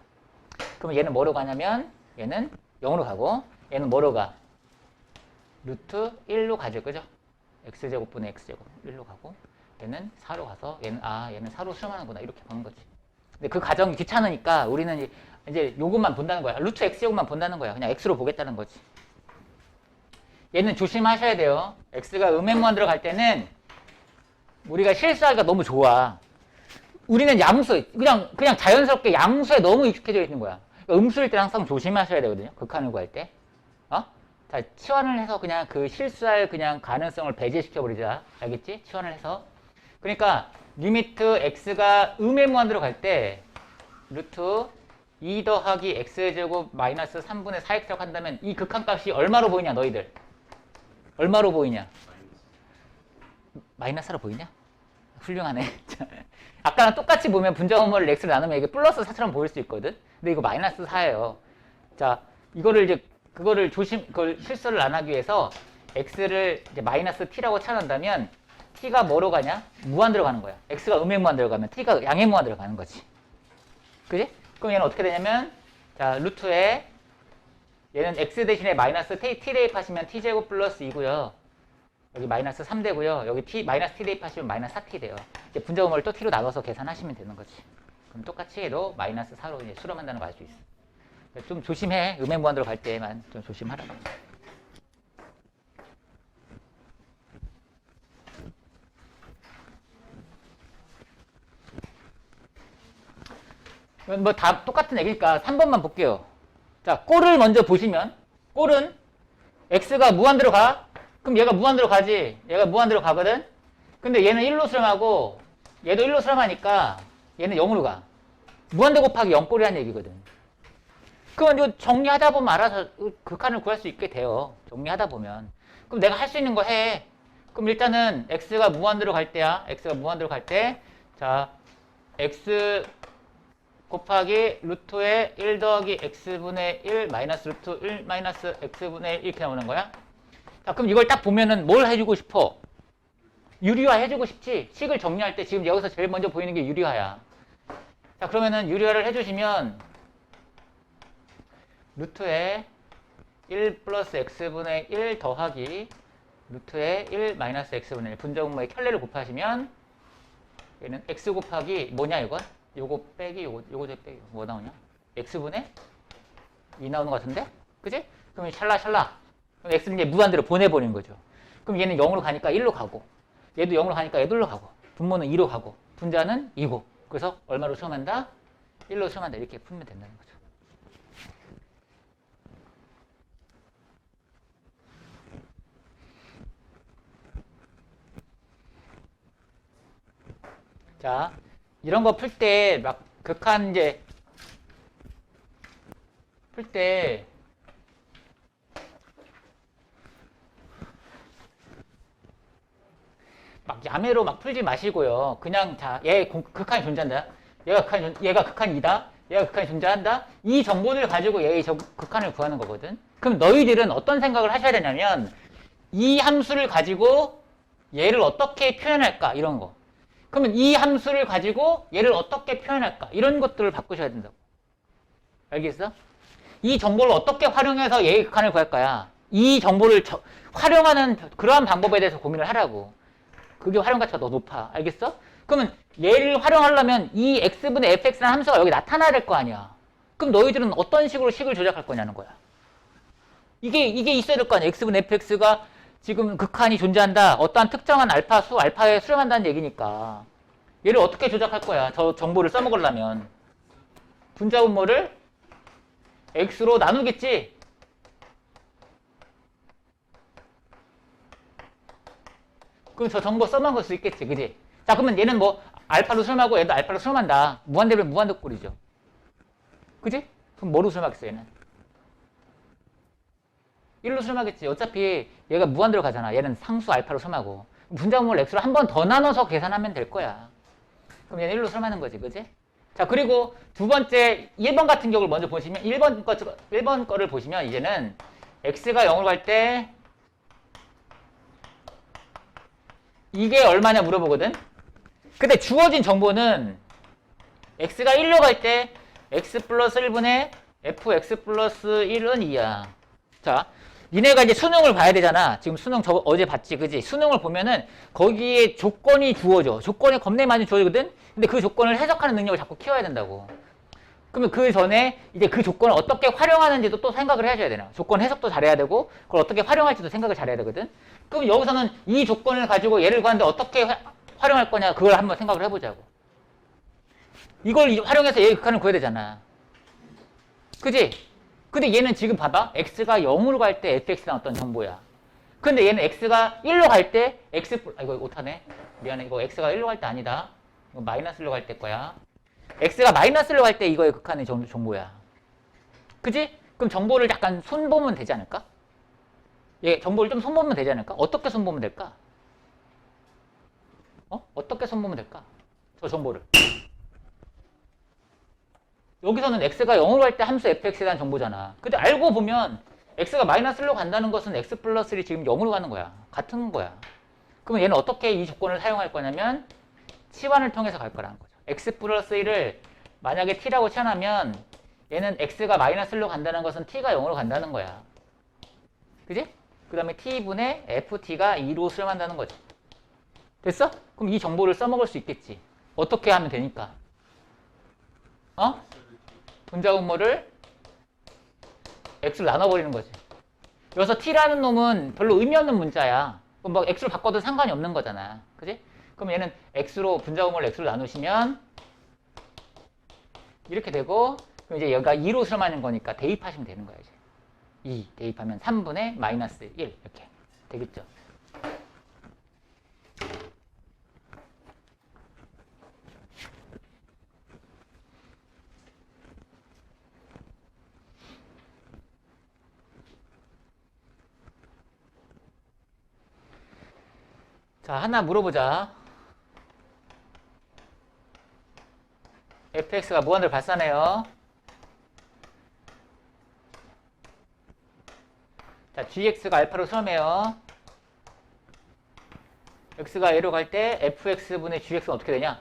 그러면 얘는 뭐로 가냐면 얘는 0으로 가고 얘는 뭐로 가? 루트 1로 가죠. 그죠? x제곱분의 x제곱 1로 가고 얘는 4로 가서 얘는 4로 수렴하는구나. 이렇게 보는 거지. 근데 그 과정이 귀찮으니까 우리는 이제 요것만 본다는 거야. 루트 x제곱만 본다는 거야. 그냥 x로 보겠다는 거지. 얘는 조심하셔야 돼요. x가 음행무한 들어갈 때는 우리가 실수하기가 너무 좋아. 우리는 양수, 그냥 자연스럽게 양수에 너무 익숙해져 있는 거야. 그러니까 음수일 때 항상 조심하셔야 되거든요. 극한을 구할 때. 자, 치환을 해서 그냥 그 실수할 그냥 가능성을 배제시켜 버리자. 알겠지? 치환을 해서. 그러니까 리미트 x가 음의 무한대로 갈 때 루트 2 더하기 x제곱 마이너스 3분의 4x라고 한다면 이 극한값이 얼마로 보이냐 너희들? 얼마로 보이냐? 마이너스로 보이냐? 훌륭하네. 아까랑 똑같이 보면 분자분모를 x로 나누면 이게 플러스 4처럼 보일 수 있거든? 근데 이거 마이너스 4예요. 자, 그거를 실수를 안 하기 위해서 x를 이제 마이너스 t라고 찾는다면 t가 뭐로 가냐? 무한대로 가는 거야. x가 음의 무한대로 가면 t가 양의 무한대로 가는 거지. 그지? 그럼 얘는 어떻게 되냐면 자, 루트에 얘는 x 대신에 마이너스 t 대입하시면 t제곱 플러스 2고요. 여기 마이너스 3 되고요. 여기 마이너스 t 대입하시면 마이너스 4t 돼요. 이제 분자분모를 또 t로 나눠서 계산하시면 되는 거지. 그럼 똑같이 얘도 마이너스 4로 이제 수렴한다는 걸 알 수 있어. 좀 조심해. 음의 무한대로 갈 때만 좀 조심하라. 뭐 다 똑같은 얘기니까 3번만 볼게요. 자, 꼴을 먼저 보시면 꼴은 x가 무한대로 가? 그럼 얘가 무한대로 가지. 얘가 무한대로 가거든? 근데 얘는 1로 수렴하고 얘도 1로 수렴하니까 얘는 0으로 가. 무한대 곱하기 0꼴이라는 얘기거든. 그럼 이거 정리하다 보면 알아서 극한을 구할 수 있게 돼요. 정리하다 보면. 그럼 내가 할 수 있는 거 해. 그럼 일단은 x가 무한대로 갈 때야. x가 무한대로 갈 때, 자, x 곱하기 루트의 1 더하기 x분의 1 마이너스 루트 1 마이너스 x분의 1 이렇게 나오는 거야. 자, 그럼 이걸 딱 보면은 뭘 해주고 싶어? 유리화 해주고 싶지? 식을 정리할 때 지금 여기서 제일 먼저 보이는 게 유리화야. 자, 그러면은 유리화를 해주시면 루트의 1 플러스 x분의 1 더하기 루트의 1 마이너스 x분의 1 분자분모의 켤레를 곱하시면 얘는 x 곱하기 뭐냐 이건? 요거 빼기 요거 빼기 뭐 나오냐? x분의 2 나오는 것 같은데? 그지? 그럼 샬라샬라 그럼 x는 이제 무한대로 보내버리는 거죠. 그럼 얘는 0으로 가니까 1로 가고 얘도 0으로 가니까 얘도 1로 가고 분모는 2로 가고 분자는 2고 그래서 얼마로 수렴한다? 1로 수렴한다 이렇게 풀면 된다는 거죠. 자, 이런 거 풀 때 막 극한 이제 풀 때 막 야매로 막 풀지 마시고요. 그냥 자, 얘 극한이 존재한다. 얘가 극한 2다. 얘가 극한이 존재한다. 이 정보를 가지고 얘의 극한을 구하는 거거든. 그럼 너희들은 어떤 생각을 하셔야 되냐면 이 함수를 가지고 얘를 어떻게 표현할까 이런 거. 그러면 이 함수를 가지고 얘를 어떻게 표현할까 이런 것들을 바꾸셔야 된다고. 알겠어? 이 정보를 어떻게 활용해서 얘의 극한을 구할 거야. 이 정보를 활용하는 그러한 방법에 대해서 고민을 하라고. 그게 활용 가치가 더 높아. 알겠어? 그러면 얘를 활용하려면 이 x분의 fx라는 함수가 여기 나타나야 될 거 아니야. 그럼 너희들은 어떤 식으로 식을 조작할 거냐는 거야. 이게 있어야 될 거 아니야. x분의 fx가 지금 극한이 존재한다. 어떠한 특정한 알파 수, 알파에 수렴한다는 얘기니까. 얘를 어떻게 조작할 거야? 저 정보를 써먹으려면. 분자분모를 x로 나누겠지? 그럼 저 정보 써먹을 수 있겠지, 그지? 자, 그러면 얘는 뭐 알파로 수렴하고 얘도 알파로 수렴한다. 무한대면 무한대 꼴이죠. 그지? 그럼 뭐로 수렴하겠어, 얘는? 1로 수렴하겠지. 어차피 얘가 무한대로 가잖아. 얘는 상수 알파로 수렴하고. 분자분모를 x로 한 번 더 나눠서 계산하면 될 거야. 그럼 얘는 1로 수렴하는 거지, 그지? 자, 그리고 두 번째 1번 같은 경우를 먼저 보시면 1번 거를 보시면 이제는 x가 0으로 갈 때 이게 얼마냐 물어보거든. 근데 주어진 정보는 x가 1로 갈 때 x 플러스 1분의 fx 플러스 1은 2야. 자, 니네가 이제 수능을 봐야 되잖아. 지금 수능 어제 봤지, 그지? 수능을 보면은 거기에 조건이 주어져. 조건이 겁내 많이 주어지거든? 근데 그 조건을 해석하는 능력을 자꾸 키워야 된다고. 그러면 그 전에 이제 그 조건을 어떻게 활용하는지도 또 생각을 해줘야 되나. 조건 해석도 잘해야 되고, 그걸 어떻게 활용할지도 생각을 잘해야 되거든? 그럼 여기서는 이 조건을 가지고 얘를 구하는데 어떻게 활용할 거냐, 그걸 한번 생각을 해보자고. 이걸 활용해서 얘의 극한을 구해야 되잖아. 그지? 근데 얘는 지금 봐봐. x가 0으로 갈 때 fx가 어떤 정보야. 근데 얘는 x가 1로 갈 때 이거 오타네. 미안해. 이거 x가 1로 갈 때 아니다. 이거 마이너스로 갈 때 거야. x가 마이너스로 갈 때 이거의 극한의 정보야. 그지? 그럼 정보를 약간 손보면 되지 않을까? 얘 정보를 좀 손보면 되지 않을까? 어떻게 손보면 될까? 어떻게 손보면 될까? 저 정보를. 여기서는 x가 0으로 갈 때 함수 fx에 대한 정보잖아. 근데 알고 보면 x가 마이너스로 간다는 것은 x 플러스 1이 지금 0으로 가는 거야. 같은 거야. 그러면 얘는 어떻게 이 조건을 사용할 거냐면 치환을 통해서 갈 거라는 거죠. x 플러스 1을 만약에 t라고 치환하면 얘는 x가 마이너스 1로 간다는 것은 t가 0으로 간다는 거야. 그지? 그 다음에 t분의 ft가 2로 수렴한다는 거지. 됐어? 그럼 이 정보를 써먹을 수 있겠지. 어떻게 하면 되니까. 분자분모를 x로 나눠버리는 거지. 여기서 t라는 놈은 별로 의미 없는 문자야. 그럼 뭐 x로 바꿔도 상관이 없는 거잖아. 그지? 그럼 얘는 x로 분자분모를 x로 나누시면 이렇게 되고, 그럼 이제 여기가 2로 수렴하는 거니까 대입하시면 되는 거야, 이제. 2 대입하면 3분의 마이너스 1 이렇게 되겠죠. 자, 하나 물어보자. fx가 무한대로 발산해요. 자, gx가 알파로 수렴해요. x가 a로 갈 때 fx분의 gx는 어떻게 되냐?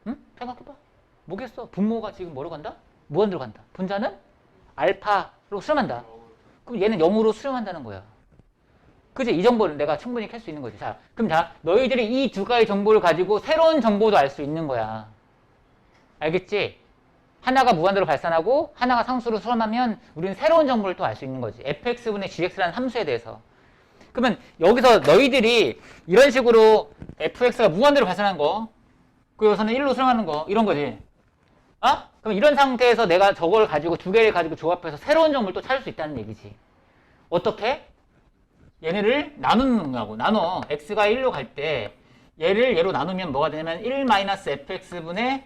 응? 생각해봐. 뭐겠어? 분모가 지금 뭐로 간다? 무한대로 간다. 분자는 알파로 수렴한다. 그럼 얘는 0으로 수렴한다는 거야. 그지? 이 정보를 내가 충분히 캘 수 있는 거지. 자, 그럼 자, 너희들이 이 두 가지 정보를 가지고 새로운 정보도 알 수 있는 거야. 알겠지? 하나가 무한대로 발산하고 하나가 상수로 수렴하면 우리는 새로운 정보를 또 알 수 있는 거지. fx분의 gx라는 함수에 대해서. 그러면 여기서 너희들이 이런 식으로 fx가 무한대로 발산한 거, 그리고 여기서는 1로 수렴하는 거, 이런 거지. 어? 그럼 이런 상태에서 내가 저걸 가지고 두 개를 가지고 조합해서 새로운 정보를 또 찾을 수 있다는 얘기지. 어떻게? 얘네를 나누는 거고, 나눠. x가 1로 갈 때 얘를 얘로 나누면 뭐가 되냐면 1-fx분의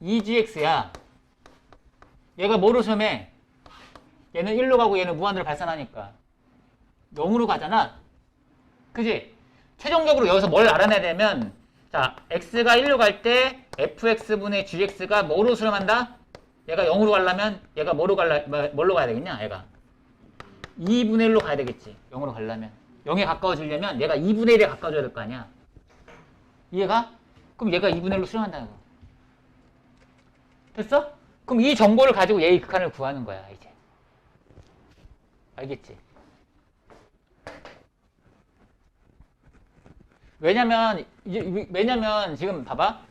2gx야. 얘가 뭐로 수렴해? 얘는 1로 가고 얘는 무한대로 발산하니까 0으로 가잖아. 그지? 최종적으로 여기서 뭘 알아내야 되면, 자, x가 1로 갈 때 fx분의 gx가 뭐로 수렴한다? 얘가 0으로 가려면 얘가 뭘로 가야 되겠냐? 얘가 2분의 1로 가야 되겠지. 0으로 가려면. 0에 가까워지려면 얘가 2분의 1에 가까워져야 될 거 아니야. 이해가? 그럼 얘가 2분의 1로 수렴한다는 거. 됐어? 그럼 이 정보를 가지고 얘의 극한을 구하는 거야, 이제. 알겠지? 왜냐면 지금 봐봐.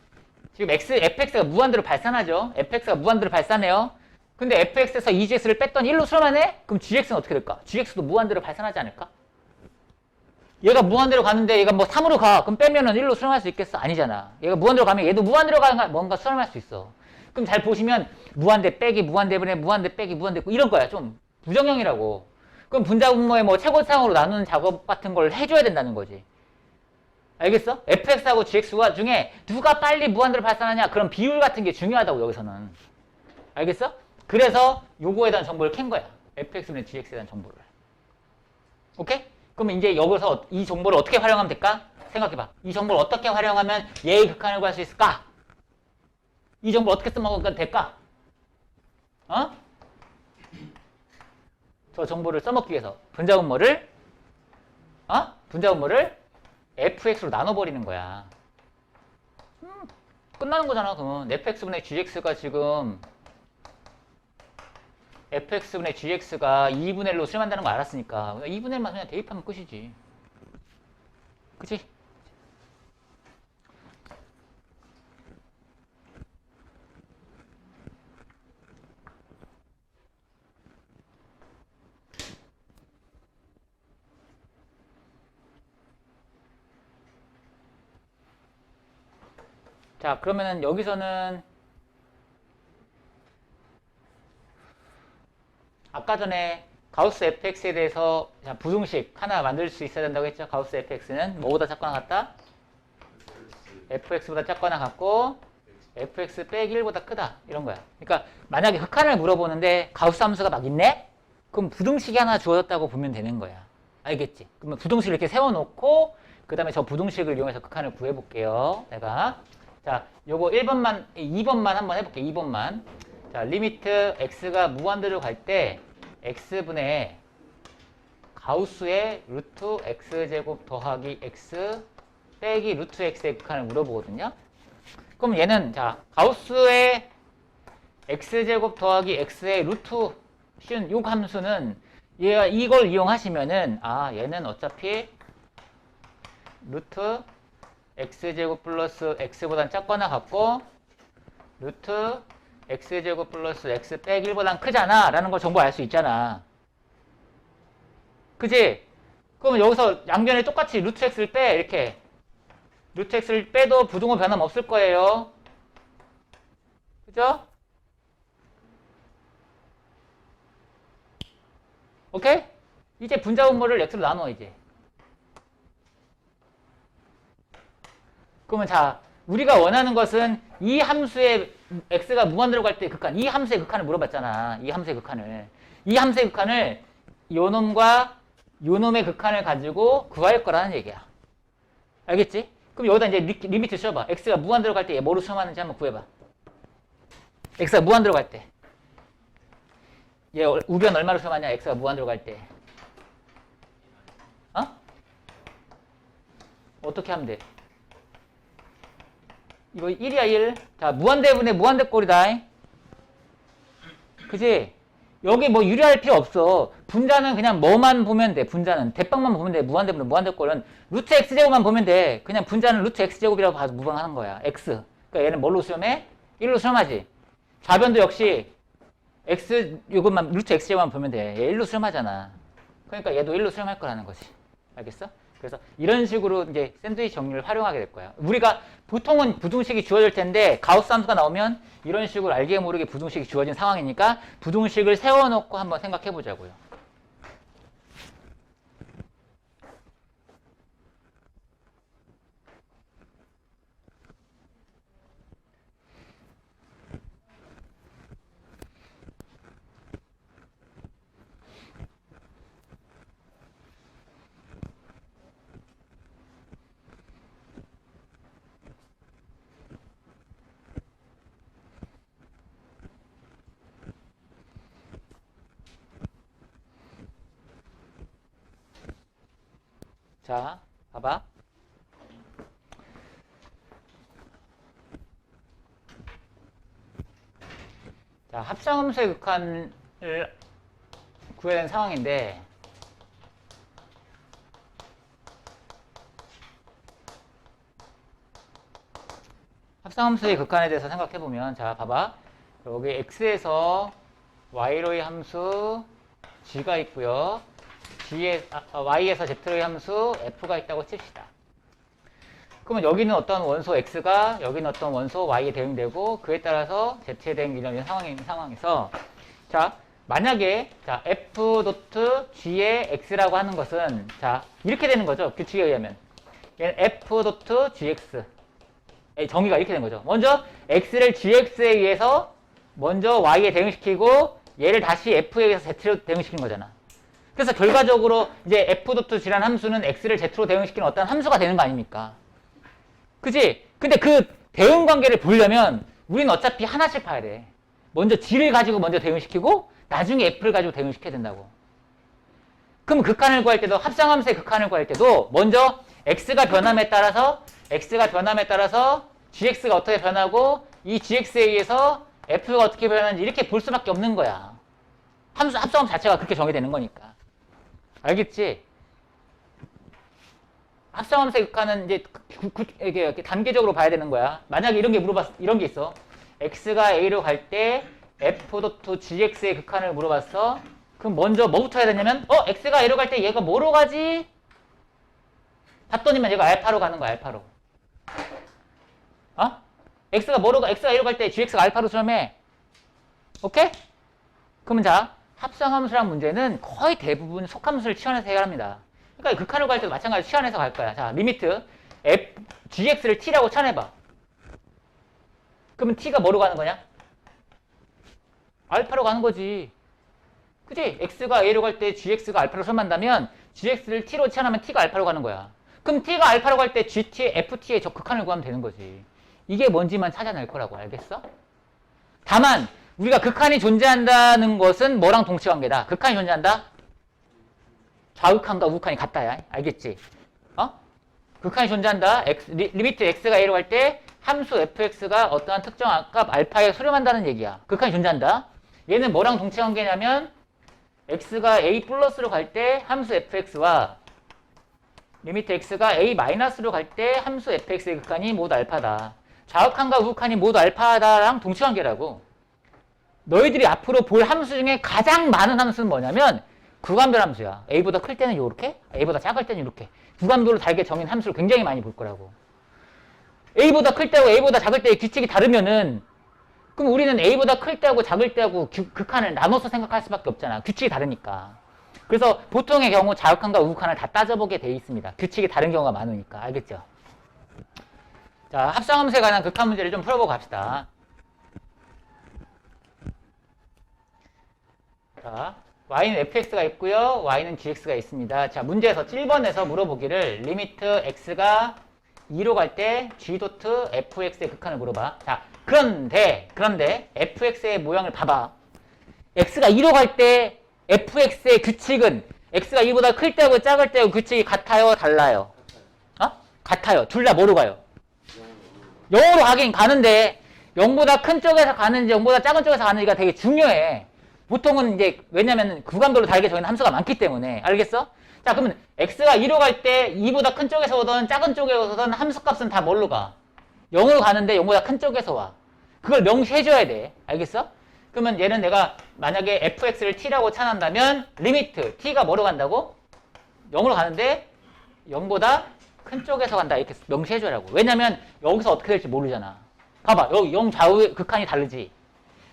지금 fx가 무한대로 발산하죠. fx가 무한대로 발산해요. 근데 fx에서 2gx를 뺐더니 1로 수렴하네? 그럼 gx는 어떻게 될까? gx도 무한대로 발산하지 않을까? 얘가 무한대로 가는데 얘가 뭐 3으로 가. 그럼 빼면은 1로 수렴할 수 있겠어? 아니잖아. 얘가 무한대로 가면 얘도 무한대로 가면 뭔가 수렴할 수 있어. 그럼 잘 보시면 무한대 빼기 무한대분의 무한대 빼기 무한대 이런 거야. 좀 부정형이라고. 그럼 분자분모의 뭐 최고차항으로 나누는 작업 같은 걸 해줘야 된다는 거지. 알겠어? fx하고 gx가 중에 누가 빨리 무한대로 발산하냐? 그런 비율 같은 게 중요하다고, 여기서는. 알겠어? 그래서 요거에 대한 정보를 캔 거야. fx분의 gx에 대한 정보를. 오케이? 그러면 이제 여기서 이 정보를 어떻게 활용하면 될까? 생각해봐. 이 정보를 어떻게 활용하면 얘의 극한을 구할 수 있을까? 이 정보를 어떻게 써먹으면 될까? 어? 저 정보를 써먹기 위해서 분자분모를 fx로 나눠버리는 거야. 끝나는 거잖아. 그러면 fx분의 gx가 지금 fx분의 gx가 2분의 1로 수렴한다는 거 알았으니까 2분의 1만 그냥 대입하면 끝이지. 그치? 자, 그러면은 여기서는 아까 전에 가우스 fx에 대해서 부등식 하나 만들 수 있어야 된다고 했죠. 가우스 fx는 뭐보다 작거나 같다? fx보다 작거나 같고 fx 빼기 1보다 크다. 이런 거야. 그러니까 만약에 극한을 물어보는데 가우스 함수가 막 있네? 그럼 부등식이 하나 주어졌다고 보면 되는 거야. 알겠지? 그러면 부등식을 이렇게 세워놓고 그 다음에 저 부등식을 이용해서 극한을 구해볼게요. 내가. 자, 요거 2번만 한번 해볼게. 2번만. 자, 리미트 x가 무한대로 갈 때 x분의 가우스의 루트 x제곱 더하기 x 빼기 루트 x의 극한을 물어보거든요. 그럼 얘는 자, 가우스의 x제곱 더하기 x의 루트 쉰 요 함수는 얘가 이걸 이용하시면은 얘는 어차피 루트 x제곱 플러스 x보단 작거나 같고 루트 x제곱 플러스 x 빼기 1보단 크잖아 라는 걸 정보 알 수 있잖아. 그치? 그러면 여기서 양변에 똑같이 루트 x를 빼. 이렇게 루트 x를 빼도 부등호 변함 없을 거예요. 그죠? 오케이? 이제 분자분모를 x로 나눠 이제. 그러면 자, 우리가 원하는 것은 이 함수의 x가 무한대로 갈 때 극한, 이 함수의 극한을 물어봤잖아. 이 함수의 극한을. 이 함수의 극한을 요 놈과 요 놈의 극한을 가지고 구할 거라는 얘기야. 알겠지? 그럼 여기다 이제 리미트 써봐. x가 무한대로 갈 때 얘 뭐로 수렴하는지 한번 구해봐. x가 무한대로 갈 때. 얘 우변 얼마로 수렴하냐? x가 무한대로 갈 때. 어? 어떻게 하면 돼? 이거 1이야 1. 자, 무한대분의 무한대꼴이다. 그지? 여기 뭐 유리할 필요 없어. 분자는 그냥 뭐만 보면 돼. 분자는 대빵만 보면 돼. 무한대분의 무한대꼴은 루트 x제곱만 보면 돼. 그냥 분자는 루트 x제곱이라고 봐서 무방하는 거야. x. 그러니까 얘는 뭘로 수렴해? 1로 수렴하지. 좌변도 역시 x 요것만 루트 x제곱만 보면 돼. 얘 1로 수렴하잖아. 그러니까 얘도 1로 수렴할 거라는 거지. 알겠어? 그래서 이런 식으로 이제 샌드위치 정리를 활용하게 될 거야. 우리가 보통은 부등식이 주어질 텐데 가우스 함수가 나오면 이런 식으로 알게 모르게 부등식이 주어진 상황이니까 부등식을 세워놓고 한번 생각해 보자고요. 자, 봐봐. 자, 합성함수의 극한을 구해야 되는 상황인데 합성함수의 극한에 대해서 생각해 보면 자, 봐봐. 여기 x에서 y로의 함수 g가 있고요. y에서 z로의 함수 f가 있다고 칩시다. 그러면 여기는 어떤 원소 x가 여기는 어떤 원소 y에 대응되고 그에 따라서 z에 대응되는 상황에서 자 만약에 자 f.g의 x라고 하는 것은 자 이렇게 되는 거죠. 규칙에 의하면 얘는 f.gx 정의가 이렇게 된 거죠. 먼저 x를 gx에 의해서 먼저 y에 대응시키고 얘를 다시 f에 의해서 z로 대응시킨 거잖아. 그래서 결과적으로 이제 f.g라는 함수는 x를 z로 대응시키는 어떤 함수가 되는 거 아닙니까? 그치? 근데 그 대응 관계를 보려면 우리는 어차피 하나씩 봐야 돼. 먼저 g를 가지고 먼저 대응시키고 나중에 f를 가지고 대응시켜야 된다고. 그럼 극한을 구할 때도 합성함수의 극한을 구할 때도 먼저 x가 변함에 따라서 gx가 어떻게 변하고 이 gx에 의해서 f가 어떻게 변하는지 이렇게 볼 수밖에 없는 거야. 합성함수 자체가 그렇게 정의되는 거니까. 알겠지? 합성함수의 극한은 이제 이렇게 단계적으로 봐야 되는 거야. 만약에 이런 게 있어. x가 a로 갈 때 f.gx의 극한을 물어봤어. 그럼 먼저 뭐부터 해야 되냐면 x가 a로 갈 때 얘가 뭐로 가지? 봤더니만 얘가 알파로 가는 거야. 알파로. x가 a로 갈 때 gx가 알파로 수렴해. 오케이? 그러면 자 합성함수란 문제는 거의 대부분 속함수를 치환해서 해결합니다. 그러니까 극한을 갈 때도 마찬가지로 치환해서 갈 거야. 자, 리미트 gx를 t라고 치환해봐. 그러면 t가 뭐로 가는 거냐? 알파로 가는 거지. 그치? x가 a로 갈 때 gx가 알파로 수렴한다면 gx를 t로 치환하면 t가 알파로 가는 거야. 그럼 t가 알파로 갈 때 ft의 저 극한을 구하면 되는 거지. 이게 뭔지만 찾아낼 거라고. 알겠어? 다만 우리가 극한이 존재한다는 것은 뭐랑 동치관계다. 극한이 존재한다? 좌극한과 우극한이 같다야. 알겠지? 극한이 존재한다. 리미트 x가 a로 갈 때 함수 fx가 어떠한 특정 값 알파에 수렴한다는 얘기야. 극한이 존재한다. 얘는 뭐랑 동치관계냐면 x가 a 플러스로 갈 때 함수 fx와 리미트 x가 a 마이너스로 갈 때 함수 fx의 극한이 모두 알파다. 좌극한과 우극한이 모두 알파다랑 동치관계라고. 너희들이 앞으로 볼 함수 중에 가장 많은 함수는 뭐냐면 구간별 함수야. a보다 클 때는 이렇게, a보다 작을 때는 이렇게. 구간별로 다르게 정인 함수를 굉장히 많이 볼 거라고. a보다 클 때하고 a보다 작을 때의 규칙이 다르면은 그럼 우리는 a보다 클 때하고 작을 때하고 극한을 나눠서 생각할 수밖에 없잖아. 규칙이 다르니까. 그래서 보통의 경우 좌극한과 우극한을 다 따져보게 돼 있습니다. 규칙이 다른 경우가 많으니까. 알겠죠? 자, 합성함수에 관한 극한 문제를 좀 풀어보고 갑시다. 자, y는 fx가 있고요. y는 gx가 있습니다. 자, 문제에서 1번에서 물어보기를 리미트 x가 2로 갈 때 g 도트 fx의 극한을 물어봐. 자, 그런데 fx의 모양을 봐봐. x가 2로 갈 때 fx의 규칙은 x가 2보다 클 때하고 작을 때하고 규칙이 같아요, 달라요? 어? 같아요. 둘 다 뭐로 가요? 0으로 가긴 가는데 0보다 큰 쪽에서 가는지 0보다 작은 쪽에서 가는지가 되게 중요해. 보통은 이제 왜냐면 구간별로 다르게 정해진 함수가 많기 때문에. 알겠어? 자, 그러면 x가 2로 갈 때 2보다 큰 쪽에서 오든 작은 쪽에서 오든 함수 값은 다 뭘로 가? 0으로 가는데 0보다 큰 쪽에서 와. 그걸 명시해줘야 돼. 알겠어? 그러면 얘는 내가 만약에 fx를 t라고 찬한다면 리미트 t가 뭐로 간다고? 0으로 가는데 0보다 큰 쪽에서 간다. 이렇게 명시해줘라고. 왜냐면 여기서 어떻게 될지 모르잖아. 봐봐. 여기 0 좌우 극한이 다르지.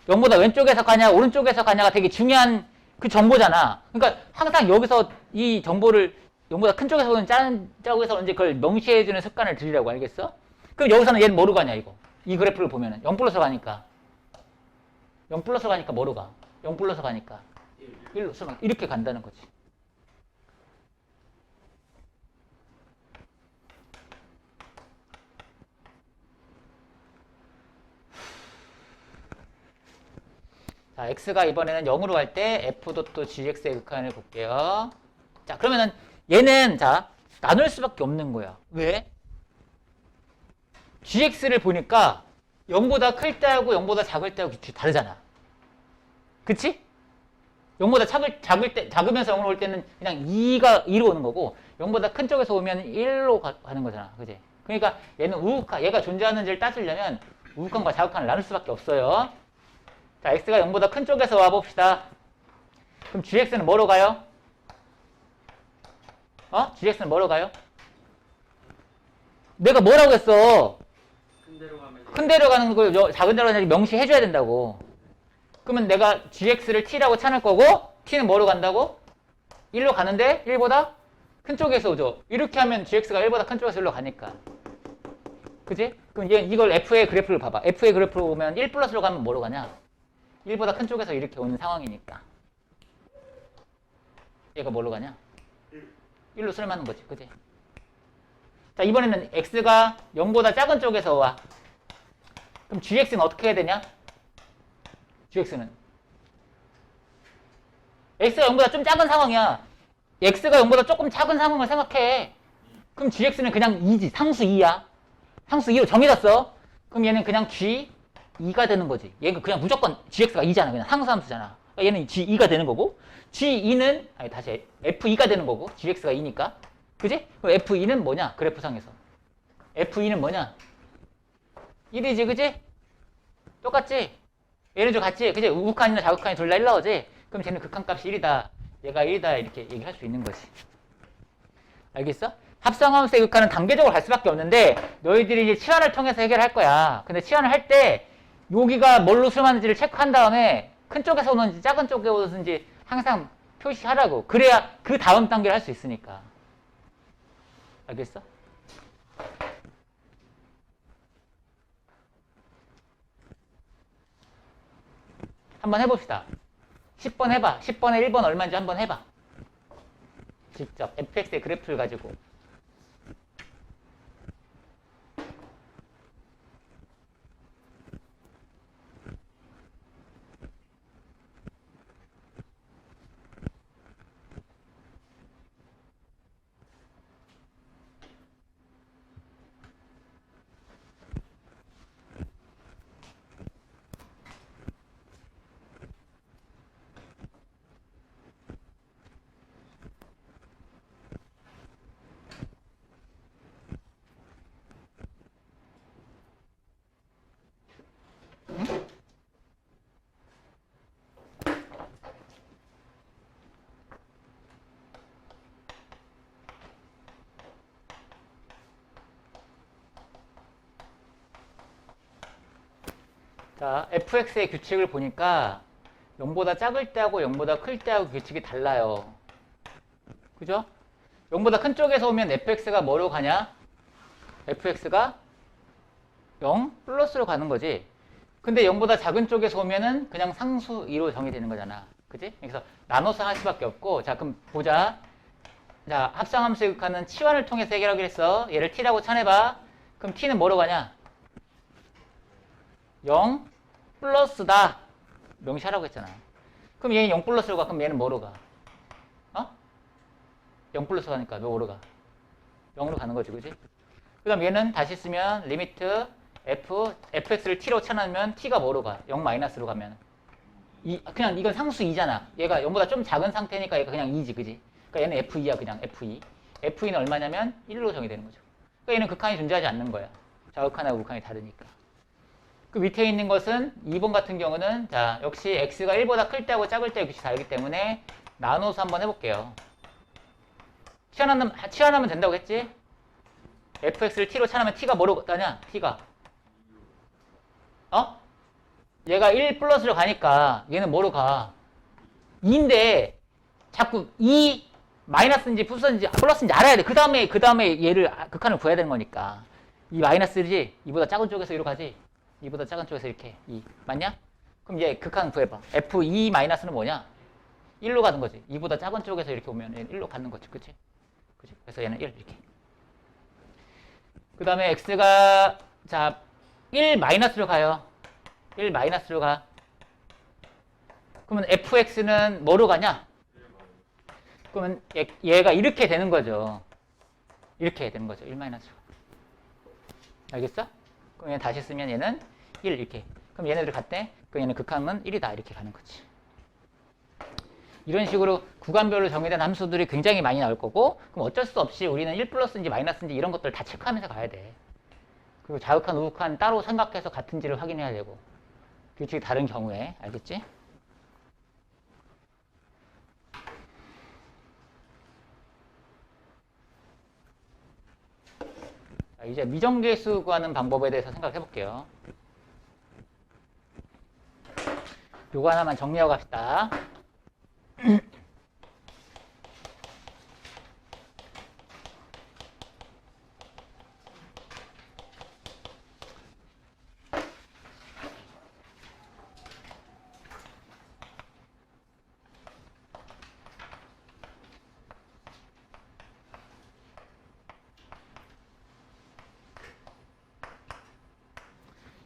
0보다 왼쪽에서 가냐 오른쪽에서 가냐가 되게 중요한 그 정보잖아. 그러니까 항상 여기서 이 정보를 0보다 큰 쪽에서 오는 작은 쪽에서 오는지 그걸 명시해주는 습관을 들이라고. 알겠어? 그럼 여기서는 얘는 뭐로 가냐 이거. 이 그래프를 보면은 0 플러스 가니까 0 플러스 가니까 뭐로 가? 0 플러스 가니까 1로 이렇게 간다는 거지. 자, x가 이번에는 0으로 갈 때 f.gx의 극한을 볼게요. 자, 그러면은 얘는 자 나눌 수밖에 없는 거야. 왜? gx를 보니까 0보다 클 때하고 0보다 작을 때하고 규칙이 다르잖아. 그치? 0보다 작으면서 0으로 올 때는 그냥 2로 오는 거고 0보다 큰 쪽에서 오면 1로 가는 거잖아. 그치? 그러니까 얘는 우극한, 얘가 존재하는지를 따지려면 우극한과 자극한을 나눌 수밖에 없어요. 자, x가 0보다 큰 쪽에서 와봅시다. 그럼 gx는 뭐로 가요? gx는 뭐로 가요? 내가 뭐라고 했어? 큰 데로 가면 큰 데로 가는 걸 작은 데로 가는 명시해줘야 된다고. 그러면 내가 gx를 t라고 찾을 거고 t는 뭐로 간다고? 1로 가는데 1보다 큰 쪽에서 오죠. 이렇게 하면 gx가 1보다 큰 쪽에서 1로 가니까. 그지? 그럼 이걸 f의 그래프를 봐봐. f의 그래프를 보면 1 플러스로 가면 뭐로 가냐? 1보다 큰 쪽에서 이렇게 오는 상황이니까. 얘가 뭐로 가냐? 1로 쓸만한 거지. 그지? 자, 이번에는 x가 0보다 작은 쪽에서 와. 그럼 gx는 어떻게 해야 되냐? gx는 x가 0보다 좀 작은 상황이야. x가 0보다 조금 작은 상황을 생각해. 그럼 gx는 그냥 2지. 상수 2야. 상수 2로 정해졌어. 그럼 얘는 그냥 g2가 되는 거지. 얘가 그냥 무조건 gx가 2잖아. 그냥 상수함수잖아. 그러니까 얘는 g2가 되는 거고 g2는 아니 다시 f2가 되는 거고 gx가 2니까. 그지? 그럼 f2는 뭐냐? 그래프상에서 f2는 뭐냐? 1이지. 그지? 똑같지? 얘는 좀 같지? 그지? 우극한이나 자극한이 둘 다 1 나오지? 그럼 쟤는 극한값이 1이다. 얘가 1이다. 이렇게 얘기할 수 있는 거지. 알겠어? 합성함수의 극한은 단계적으로 갈 수밖에 없는데 너희들이 이제 치환을 통해서 해결할 거야. 근데 치환을 할 때 여기가 뭘로 수렴하는지를 체크한 다음에 큰 쪽에서 오는지 작은 쪽에 오는지 항상 표시하라고. 그래야 그 다음 단계를 할 수 있으니까. 알겠어? 한번 해봅시다. 10번 해봐. 10번에 1번 얼마인지 한번 해봐. 직접 fx의 그래프를 가지고. 자, fx의 규칙을 보니까 0보다 작을 때하고 0보다 클 때하고 규칙이 달라요. 그죠? 0보다 큰 쪽에서 오면 fx가 뭐로 가냐? fx가 0 플러스로 가는 거지. 근데 0보다 작은 쪽에서 오면은 그냥 상수 2로 정의되는 거잖아. 그지? 그래서 나눠서 할 수밖에 없고, 자, 그럼 보자. 자, 합성함수에 극한은 치환을 통해서 해결하기로 했어. 얘를 t라고 쳐내봐. 그럼 t는 뭐로 가냐? 0 플러스다. 명시하라고 했잖아. 그럼 얘는 0 플러스로 가. 그럼 얘는 뭐로 가? 0 플러스 가니까 뭐로 가? 0으로 가는 거지, 그지? 그 다음 얘는 다시 쓰면 리미트 fx를 t로 쳐놓으면 t가 뭐로 가? 0 마이너스로 가면. 그냥 이건 상수 2잖아. 얘가 0보다 좀 작은 상태니까 얘가 그냥 2지, 그지? 그러니까 얘는 f2야, 그냥 f2. f2는 얼마냐면 1로 정의되는 거죠. 그러니까 얘는 극한이 존재하지 않는 거야. 좌극한하고 우극한이 다르니까. 그 밑에 있는 것은 2번 같은 경우는 자, 역시 x가 1보다 클 때하고 작을 때의 규칙이 다르기 때문에 나눠서 한번 해볼게요. 치환하면 된다고 했지? fx를 t로 치환하면 t가 뭐로 가냐? t가 얘가 1 플러스로 가니까 얘는 뭐로 가? 2인데 자꾸 2 마이너스인지 플러스인지 알아야 돼. 그 다음에 얘를 극한을 구해야 되는 거니까. 2 마이너스지? 2보다 작은 쪽에서 이로 가지? 2보다 작은 쪽에서 이렇게 2 맞냐? 그럼 얘 극한 구해봐. f2 마이너스는 뭐냐? 1로 가는 거지. 2보다 작은 쪽에서 이렇게 오면 얘는 1로 가는 거지. 그치? 그래서 얘는 1 이렇게. 그 다음에 x가 자 1 마이너스로 가요. 1 마이너스로 가. 그러면 fx는 뭐로 가냐? 그러면 얘가 이렇게 되는 거죠. 이렇게 되는 거죠. 1 마이너스로. 알겠어? 그럼 얘 다시 쓰면 얘는 1 이렇게. 그럼 얘네들 같대? 그럼 얘는 극한은 1이다 이렇게 가는 거지. 이런 식으로 구간별로 정의된 함수들이 굉장히 많이 나올 거고, 그럼 어쩔 수 없이 우리는 1 플러스인지 마이너스인지 이런 것들 다 체크하면서 가야 돼. 그리고 좌극한, 우극한 따로 생각해서 같은지를 확인해야 되고, 규칙이 다른 경우에, 알겠지? 자, 이제 미정계수 구하는 방법에 대해서 생각해 볼게요. 요거 하나만 정리하고 갑시다.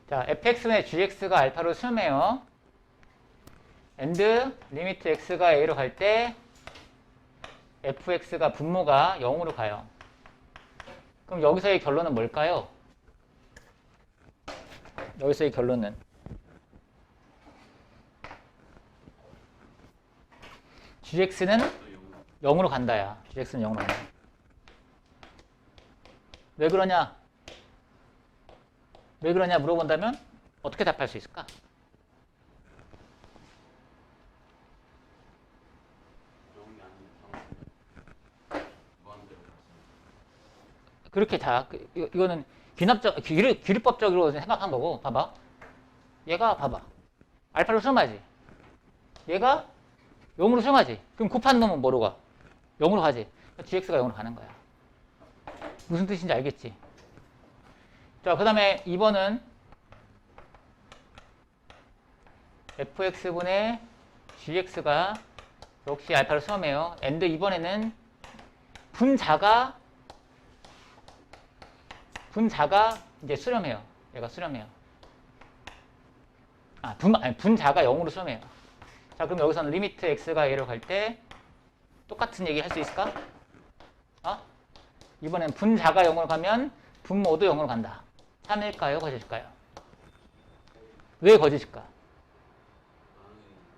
자, fx분의 gx가 알파로 수렴해요. and 리미트 x가 a로 갈 때 fx가 분모가 0으로 가요. 그럼 여기서의 결론은 뭘까요? 여기서의 결론은 gx는 0으로 간다야. gx는 0으로 간다. 왜 그러냐? 왜 그러냐 물어본다면 어떻게 답할 수 있을까? 그렇게 이거는 규律법적으로 생각한 거고, 봐봐. 얘가 봐봐. 알파로 수렴하지. 얘가 0으로 수렴하지. 그럼 곱한 놈은 뭐로 가? 0으로 가지. gx가 0으로 가는 거야. 무슨 뜻인지 알겠지? 자, 그 다음에 2번은 fx분의 gx가 역시 알파로 수렴해요. and 이번에는 분자가 이제 수렴해요. 얘가 수렴해요. 분자가 0으로 수렴해요. 자, 그럼 여기서는 리미트 x가 a로 갈 때 똑같은 얘기 할 수 있을까? 이번엔 분자가 0으로 가면 분모도 0으로 간다. 참일까요? 거짓일까요? 왜 거짓일까?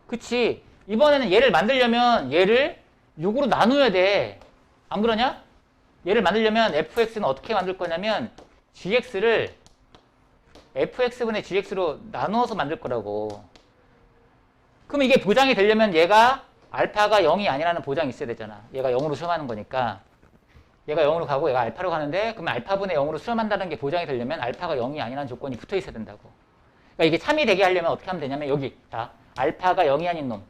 그치. 이번에는 얘를 만들려면 얘를 6으로 나누어야 돼. 안 그러냐? 얘를 만들려면 fx는 어떻게 만들 거냐면 gx를 fx분의 gx로 나누어서 만들 거라고. 그럼 이게 보장이 되려면 얘가 알파가 0이 아니라는 보장이 있어야 되잖아. 얘가 0으로 수렴하는 거니까. 얘가 0으로 가고 얘가 알파로 가는데, 그러면 알파분의 0으로 수렴한다는 게 보장이 되려면 알파가 0이 아니라는 조건이 붙어 있어야 된다고. 그러니까 이게 참이 되게 하려면 어떻게 하면 되냐면 여기 자, 알파가 0이 아닌 놈.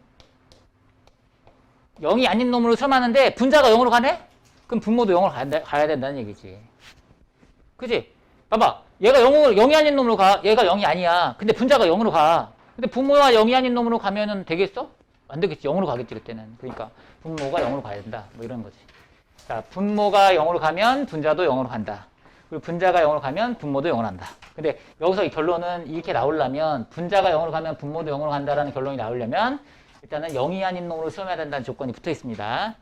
0이 아닌 놈으로 수렴하는데 분자가 0으로 가네? 그럼 분모도 0으로 가야 된다는 얘기지. 그지? 봐봐. 얘가 0이 아닌 놈으로 가. 얘가 0이 아니야. 근데 분자가 0으로 가. 근데 분모가 0이 아닌 놈으로 가면은 되겠어? 안 되겠지. 0으로 가겠지 그때는. 그러니까 분모가 0으로 가야 된다. 뭐 이런 거지. 자, 분모가 0으로 가면 분자도 0으로 간다. 그리고 분자가 0으로 가면 분모도 0으로 간다. 근데 여기서 이 결론은 이렇게 나오려면 분자가 0으로 가면 분모도 0으로 간다라는 결론이 나오려면 일단은 0이 아닌 놈으로 수렴해야 된다는 조건이 붙어 있습니다.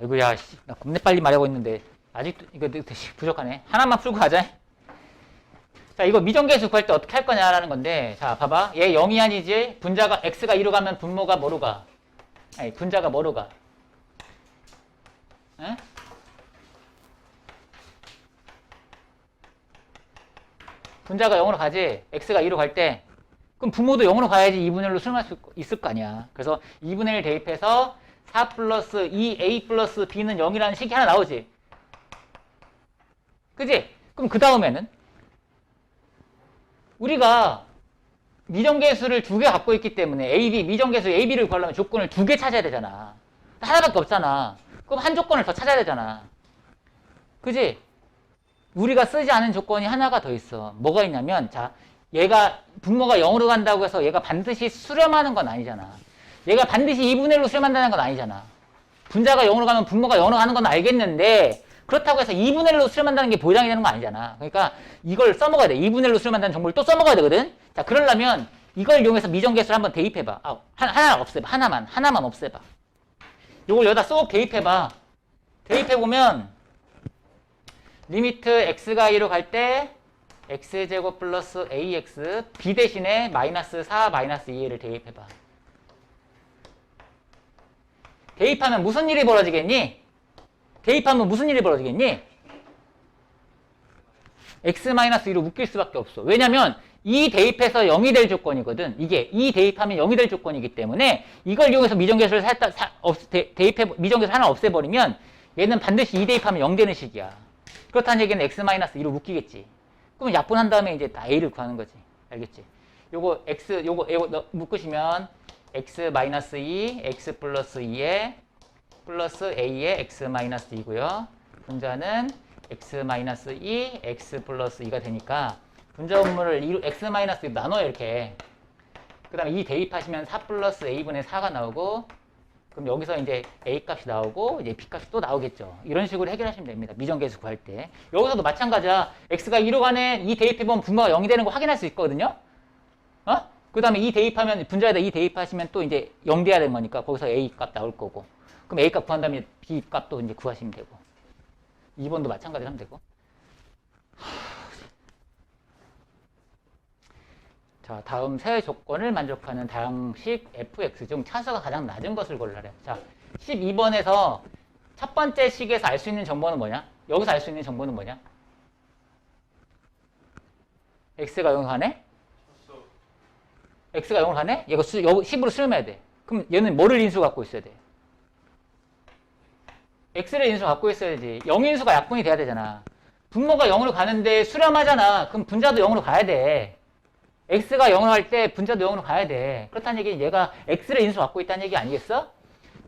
아이고야, 나 겁내 빨리 말하고 있는데 아직도 이거 부족하네. 하나만 풀고 가자. 자, 이거 미정계수 구할 때 어떻게 할 거냐라는 건데, 자, 봐봐. 얘 0이 아니지? 분자가 x가 2로 가면 분모가 뭐로 가? 아니, 분자가 뭐로 가? 에? 분자가 0으로 가지? x가 2로 갈 때. 그럼 분모도 0으로 가야지 2분의 1로 수렴할 수 있을 거 아니야. 그래서 2분의 1 대입해서 4 플러스 2a 플러스 b는 0이라는 식이 하나 나오지. 그지? 그럼 그 다음에는 우리가 미정계수를 두 개 갖고 있기 때문에 AB, 미정계수 AB를 구하려면 조건을 두 개 찾아야 되잖아. 하나밖에 없잖아. 그럼 한 조건을 더 찾아야 되잖아. 그지? 우리가 쓰지 않은 조건이 하나가 더 있어. 뭐가 있냐면, 자, 얘가 분모가 0으로 간다고 해서 얘가 반드시 수렴하는 건 아니잖아. 얘가 반드시 2분의 1로 수렴한다는 건 아니잖아. 분자가 0으로 가면 분모가 0으로 가는 건 알겠는데 그렇다고 해서 2분의 1로 수렴한다는 게 보장이 되는 거 아니잖아. 그러니까 이걸 써먹어야 돼. 2분의 1로 수렴한다는 정보를 또 써먹어야 되거든. 자, 그러려면 이걸 이용해서 미정계수를 한번 대입해봐. 하나 없애봐. 하나만 없애봐. 이걸 여기다 쏙 대입해봐. 대입해보면 리미트 x가 2로 갈 때 x제곱 플러스 ax b 대신에 마이너스 4 마이너스 2를 대입해봐. 대입하면 무슨 일이 벌어지겠니? 대입하면 무슨 일이 벌어지겠니? x-2로 묶일 수밖에 없어. 왜냐면 이 대입해서 0이 될 조건이거든. 이게 이 대입하면 0이 될 조건이기 때문에 이걸 이용해서 미정계수를 살짝 미정계수 하나 없애버리면 얘는 반드시 2 대입하면 0 되는 식이야. 그렇다는 얘기는 x-2로 묶이겠지. 그러면 약분한 다음에 이제 다 a를 구하는 거지. 알겠지? 요거 묶으시면 x-2, x 플러스 2에 플러스 a에 x-2고요. 분자는 x-2, x 플러스 2가 되니까 분자 분모를 x-2로 나눠요. 이렇게. 그 다음에 2 대입하시면 4 플러스 a분의 4가 나오고 그럼 여기서 이제 a 값이 나오고 이제 b 값이 또 나오겠죠. 이런 식으로 해결하시면 됩니다. 미정계수 구할 때. 여기서도 마찬가지야. x가 2로 가네 2 대입해보면 분모가 0이 되는 거 확인할 수 있거든요. 그 다음에 2 대입하면 분자에다 2 대입하시면 또 이제 0 돼야 되는 거니까 거기서 a 값 나올 거고. 그럼 a 값 구한 다음에 b 값도 이제 구하시면 되고. 2번도 마찬가지로 하면 되고. 자, 다음 세 조건을 만족하는 다항식 fx 중 차수가 가장 낮은 것을 골라래. 자, 12번에서 첫 번째 식에서 알 수 있는 정보는 뭐냐? 여기서 알 수 있는 정보는 뭐냐? x가 0으로 가네? x가 0으로 가네? 얘가 10으로 수렴해야 돼. 그럼 얘는 뭐를 인수 갖고 있어야 돼? x를 인수 갖고 있어야지. 0인수가 약분이 돼야 되잖아. 분모가 0으로 가는데 수렴하잖아. 그럼 분자도 0으로 가야 돼. x가 0으로 갈 때 분자도 0으로 가야 돼. 그렇다는 얘기는 얘가 x를 인수 갖고 있다는 얘기 아니겠어?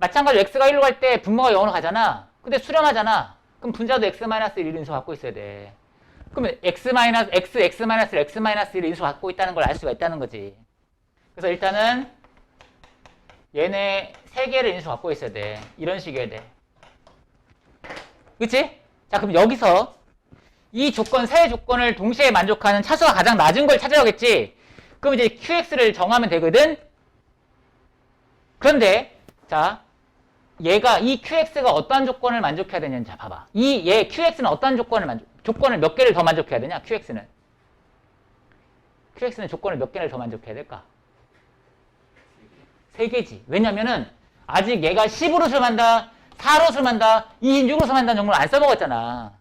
마찬가지로 x가 1로 갈 때 분모가 0으로 가잖아. 근데 수렴하잖아. 그럼 분자도 x-1 인수 갖고 있어야 돼. 그러면 x-1을 인수 갖고 있다는 걸 알 수가 있다는 거지. 그래서 일단은 얘네 3개를 인수 갖고 있어야 돼. 이런 식이어야 돼. 그치? 자, 그럼 여기서 이 조건, 세 조건을 동시에 만족하는 차수가 가장 낮은 걸 찾아야겠지? 그럼 이제 qx를 정하면 되거든? 그런데, 자, 얘가, 이 qx가 어떠한 조건을 만족해야 되냐는, 자, 봐봐. 얘 qx는 어떠한 조건을 몇 개를 더 만족해야 되냐? qx는 조건을 몇 개를 더 만족해야 될까? 3개지. 왜냐면은, 아직 얘가 10으로 수렴한다, 4로 수렴한다, 26으로 수렴한다는 정보를 안 써먹었잖아.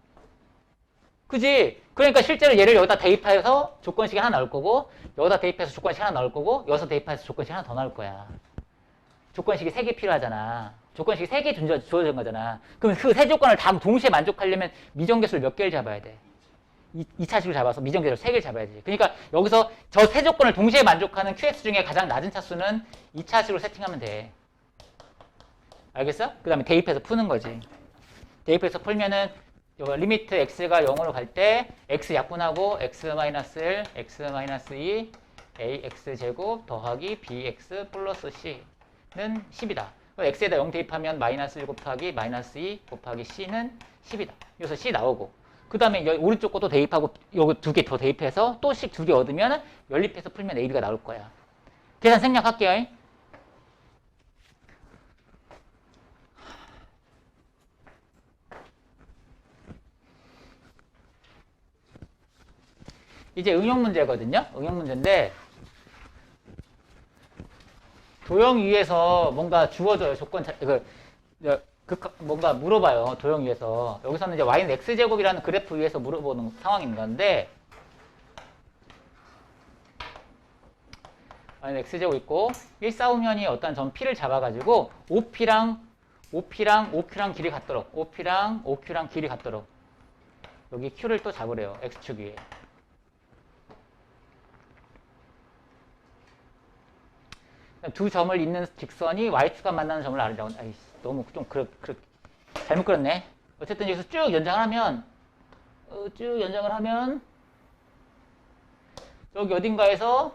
그지? 그러니까 실제로 얘를 여기다 대입해서 조건식이 하나 나올 거고, 여기다 대입해서 조건식 하나 나올 거고, 여기서 대입해서 조건식 하나 더 나올 거야. 조건식이 3개 필요하잖아. 조건식이 3개 주어진 거잖아. 그럼 그 세 조건을 다 동시에 만족하려면 미정계수를 몇 개를 잡아야 돼? 2차식을 잡아서 미정계수를 3개를 잡아야지. 그러니까 여기서 저 세 조건을 동시에 만족하는 QX 중에 가장 낮은 차수는 2차식으로 세팅하면 돼. 알겠어? 그 다음에 대입해서 푸는 거지. 대입해서 풀면은 리미트 x가 0으로 갈 때 x 약분하고 x-1, x-2 ax제곱 더하기 bx 플러스 c는 10이다. x에다 0 대입하면 마이너스 1 곱하기 마이너스 2 곱하기 c는 10이다. 여기서 c 나오고 그 다음에 오른쪽 것도 대입하고 요거 두 개 더 대입해서 또 식 두 개 얻으면 연립해서 풀면 ab가 나올 거야. 계산 생략할게요. 이제 응용 문제거든요. 응용 문제인데 도형 위에서 뭔가 주어져요. 조건 뭔가 물어봐요. 도형 위에서. 여기서는 이제 y는 x제곱이라는 그래프 위에서 물어보는 상황인 건데 y는 x제곱 있고 1사후면이 어떤 점 p를 잡아가지고 OP랑 OQ랑 길이 같도록 OP랑 OQ랑 길이 같도록 여기 Q를 또 잡으래요. x축 위에. 두 점을 잇는 직선이 y축과 만나는 점을 알으라고. 아이씨, 너무 좀 잘못 그렸네. 어쨌든 여기서 쭉 연장을 하면 여기 어딘가에서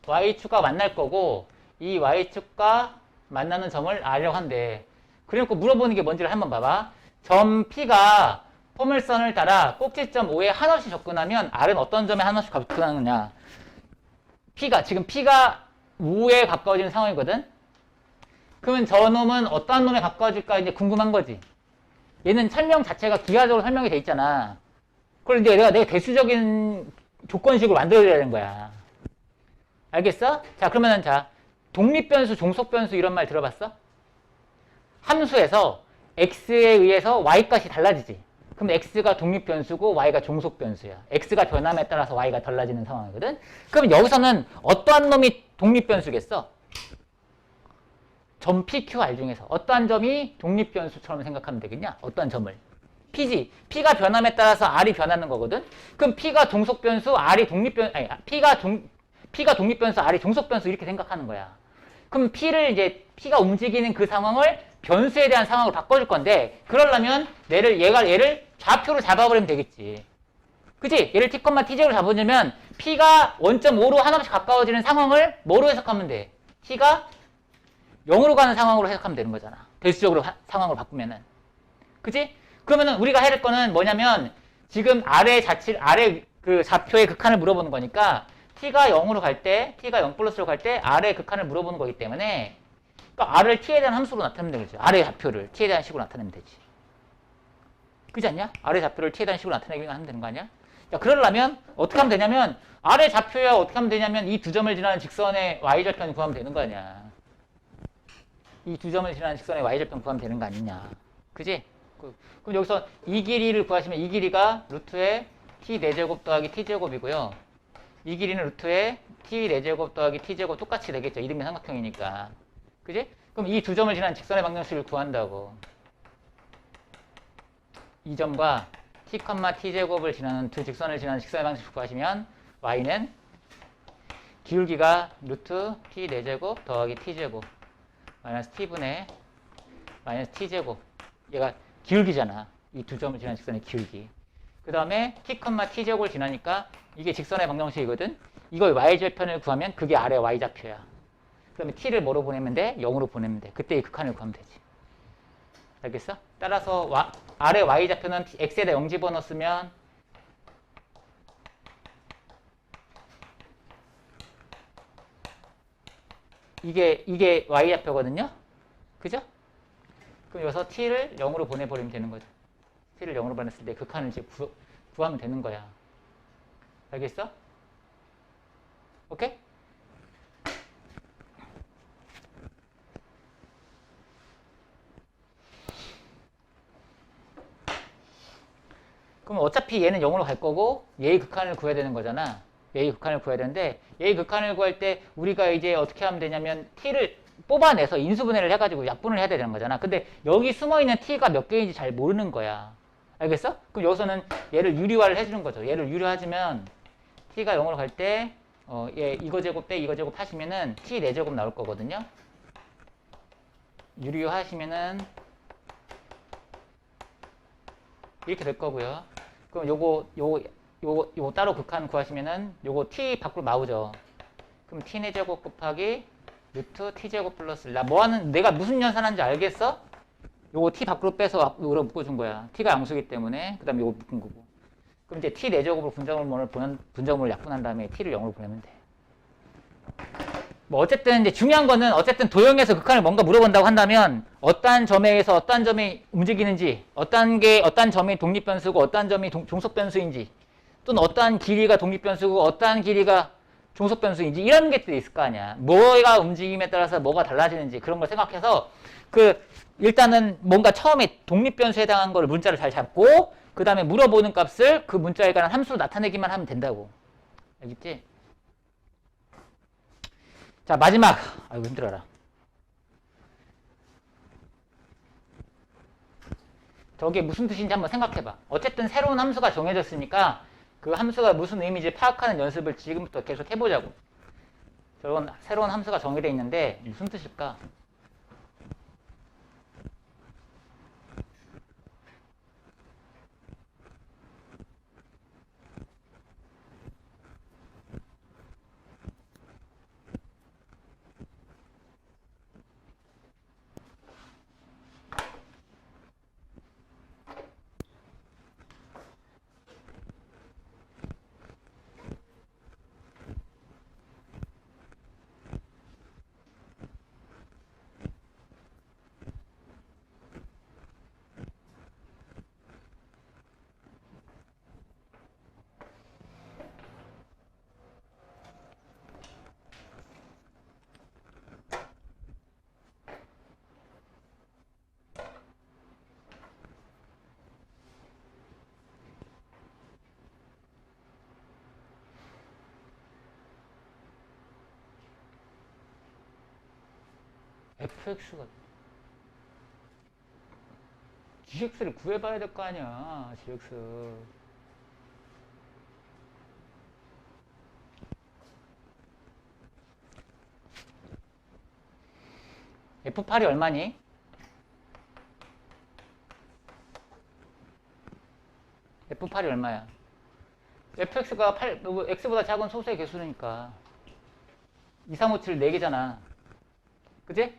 y축과 만날 거고 이 y축과 만나는 점을 알려고 한대. 그래놓고 물어보는 게 뭔지를 한번 봐봐. 점 P가 포물선을 따라 꼭지점 O에 한없이 접근하면 R은 어떤 점에 한없이 접근하느냐. 지금 P가 5에 가까워지는 상황이거든. 그러면 저 놈은 어떠한 놈에 가까워질까 이제 궁금한 거지. 얘는 설명 자체가 기하적으로 설명이 돼 있잖아. 그걸 이제 내가 대수적인 조건식으로 만들어야 되는 거야. 알겠어? 자, 그러면은 독립변수, 종속변수 이런 말 들어봤어? 함수에서 x에 의해서 y 값이 달라지지. 그럼 x가 독립변수고 y가 종속변수야. x가 변함에 따라서 y가 달라지는 상황이거든. 그럼 여기서는 어떠한 놈이 독립변수겠어? 점 PQR 중에서 어떠한 점이 독립변수처럼 생각하면 되겠냐? 어떠한 점을? P지. P가 변함에 따라서 R이 변하는 거거든. 그럼 P가 종속변수, R이 독립변수, 아니, P가 독립변수, R이 종속변수 이렇게 생각하는 거야. 그럼 P가 움직이는 그 상황을 변수에 대한 상황으로 바꿔줄 건데, 그러려면 얘를 좌표로 잡아버리면 되겠지. 그치? 얘를 t, t제로 잡아주면 P가 1.5로 하나씩 가까워지는 상황을 뭐로 해석하면 돼? T가 0으로 가는 상황으로 해석하면 되는 거잖아. 대수적으로 상황으로 바꾸면은. 그치? 그러면은 우리가 해야 될 거는 뭐냐면, 지금 아래 그 좌표의 극한을 물어보는 거니까, T가 0으로 갈 때, T가 0 플러스로 갈 때, 아래 극한을 물어보는 거기 때문에, 그러니까 R을 T에 대한 함수로 나타내면 되겠지. 아래 좌표를 T에 대한 식으로 나타내면 되지. 그렇지 않냐? 아래 좌표를 T에 대한 식으로 나타내기만 하면 되는 거 아니야? 자, 그러려면 어떻게 하면 되냐면 아래 좌표야 어떻게 하면 되냐면 이 두 점을 지나는 직선의 y절편 구하면 되는 거 아니야. 이 두 점을 지나는 직선의 y절편 구하면 되는 거 아니냐. 그지? 그럼 여기서 이 길이를 구하시면 이 길이가 루트의 t 4제곱 더하기 t제곱이고요. 이 길이는 루트의 t 4제곱 더하기 t제곱 똑같이 되겠죠. 이등변 삼각형이니까. 그지? 그럼 이 두 점을 지나는 직선의 방정식을 구한다고. 이 점과 t, t제곱을 지나는 두 직선을 지나는 직선의 방식을 구하시면 y는 기울기가 루트 t 4제곱 더하기 t제곱 마이너스 t분의 마이너스 t제곱. 얘가 기울기잖아. 이 두 점을 지나는 직선의 기울기. 그 다음에 t, t제곱을 지나니까 이게 직선의 방정식이거든. 이걸 y절편을 구하면 그게 아래 y좌표야. 그 다음에 t를 뭐로 보내면 돼? 0으로 보내면 돼. 그때 이 극한을 구하면 되지. 알겠어? 따라서 아래 y좌표는 x에다 0 집어넣었으면 이게 y좌표거든요? 그죠? 그럼 여기서 t를 0으로 보내버리면 되는 거죠. t를 0으로 보냈을 때 극한을 이제 구하면 되는 거야. 알겠어? 오케이? 그럼 어차피 얘는 0으로 갈 거고 얘의 극한을 구해야 되는 거잖아. 얘의 극한을 구해야 되는데 얘의 극한을 구할 때 우리가 이제 어떻게 하면 되냐면 t를 뽑아내서 인수분해를 해가지고 약분을 해야 되는 거잖아. 근데 여기 숨어있는 t가 몇 개인지 잘 모르는 거야. 알겠어? 그럼 여기서는 얘를 유리화를 해주는 거죠. 얘를 유리화하면 t가 0으로 갈 때 얘 이거 제곱 빼 이거 제곱 하시면은 t 4제곱 나올 거거든요. 유리화하시면은 이렇게 될 거고요. 그럼 요거 따로 극한 구하시면은 요거 t 밖으로 나오죠. 그럼 t의 제곱 곱하기 루트 t제곱 플러스 내가 무슨 연산하는지 알겠어? 요거 t 밖으로 빼서 요거 묶어준 거야. t가 양수기 때문에 그 다음에 요거 묶은 거고. 그럼 이제 t 4제곱으로 분자구문을 약분한 다음에 t를 0으로 보내면 돼. 뭐 어쨌든 이제 중요한 거는 어쨌든 도형에서 극한을 뭔가 물어본다고 한다면 어떠한 점에서 어떠한 점이 움직이는지, 어떤 점이 독립변수고 어떠한 점이 종속변수인지, 또는 어떠한 길이가 독립변수고 어떠한 길이가 종속변수인지 이런 게 또 있을 거 아니야. 뭐가 움직임에 따라서 뭐가 달라지는지 그런 걸 생각해서 일단은 뭔가 처음에 독립변수에 해당한 걸 문자를 잘 잡고 그 다음에 물어보는 값을 그 문자에 관한 함수로 나타내기만 하면 된다고. 알겠지? 자, 마지막. 아이고, 힘들어라. 저게 무슨 뜻인지 한번 생각해봐. 어쨌든 새로운 함수가 정해졌으니까 그 함수가 무슨 의미인지 파악하는 연습을 지금부터 계속 해보자고. 저런 새로운 함수가 정의되어 있는데 무슨 뜻일까? fx가 gx를 구해봐야 될 거 아니야. gx f8이 얼마니? f8이 얼마야? fx가 x보다 작은 소수의 개수니까 2, 3, 5, 7 4개잖아. 그지?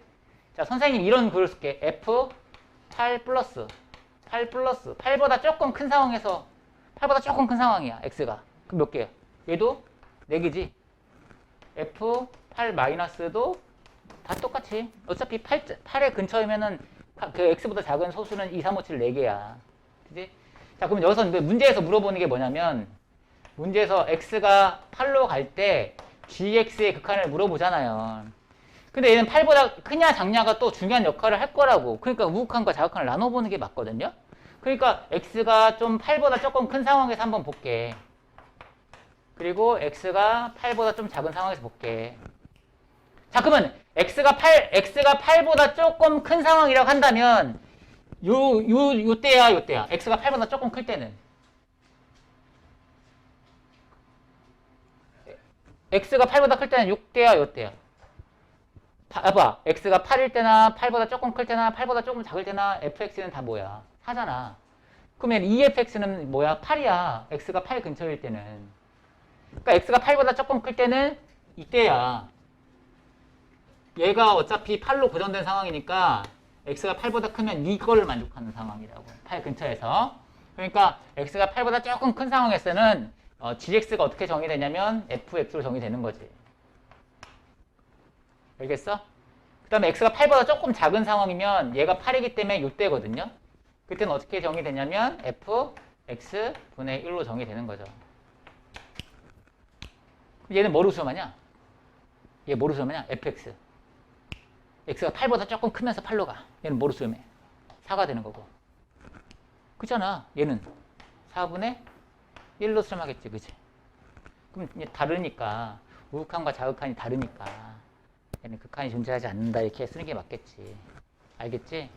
자, 선생님 이런 글을 쓸게. f8 플러스 8보다 조금 큰 상황에서 8보다 조금 큰 상황이야. x가. 그럼 몇 개야? 얘도 4개지. f8 마이너스도 다 똑같이. 어차피 8의 근처이면은 그 x보다 작은 소수는 2, 3, 5, 7 4개야. 그지? 자, 그럼 여기서 문제에서 물어보는 게 뭐냐면 문제에서 x가 8로 갈 때 gx의 극한을 물어보잖아요. 근데 얘는 8보다 크냐 작냐가 또 중요한 역할을 할 거라고. 그러니까 우극한과 자극한을 나눠보는 게 맞거든요. 그러니까 x가 좀 8보다 조금 큰 상황에서 한번 볼게. 그리고 x가 8보다 좀 작은 상황에서 볼게. 자, 그러면 x가 8보다 조금 큰 상황이라고 한다면 요때야. x가 8보다 조금 클 때는 x가 8보다 클 때는 요때야. 봐봐. x가 8일 때나 8보다 조금 클 때나 8보다 조금 작을 때나 fx는 다 뭐야? 4잖아. 그러면 efx는 뭐야? 8이야. x가 8 근처일 때는. 그러니까 x가 8보다 조금 클 때는 이때야. 얘가 어차피 8로 고정된 상황이니까 x가 8보다 크면 이거를 만족하는 상황이라고. 8 근처에서. 그러니까 x가 8보다 조금 큰 상황에서는 gx가 어떻게 정의되냐면 fx로 정의되는 거지. 알겠어? 그 다음에 x가 8보다 조금 작은 상황이면 얘가 8이기 때문에 이때거든요. 그때는 어떻게 정의되냐면 fx분의 1로 정의되는 거죠. 얘는 뭐로 수렴하냐? 얘 뭐로 수렴하냐? fx. x가 8보다 조금 크면서 8로 가. 얘는 뭐로 수렴해? 4가 되는 거고. 그잖아. 얘는 4분의 1로 수렴하겠지. 그치? 그럼 다르니까 우극한과 자극한이 다르니까 얘는 극한이 존재하지 않는다 이렇게 쓰는 게 맞겠지. 알겠지?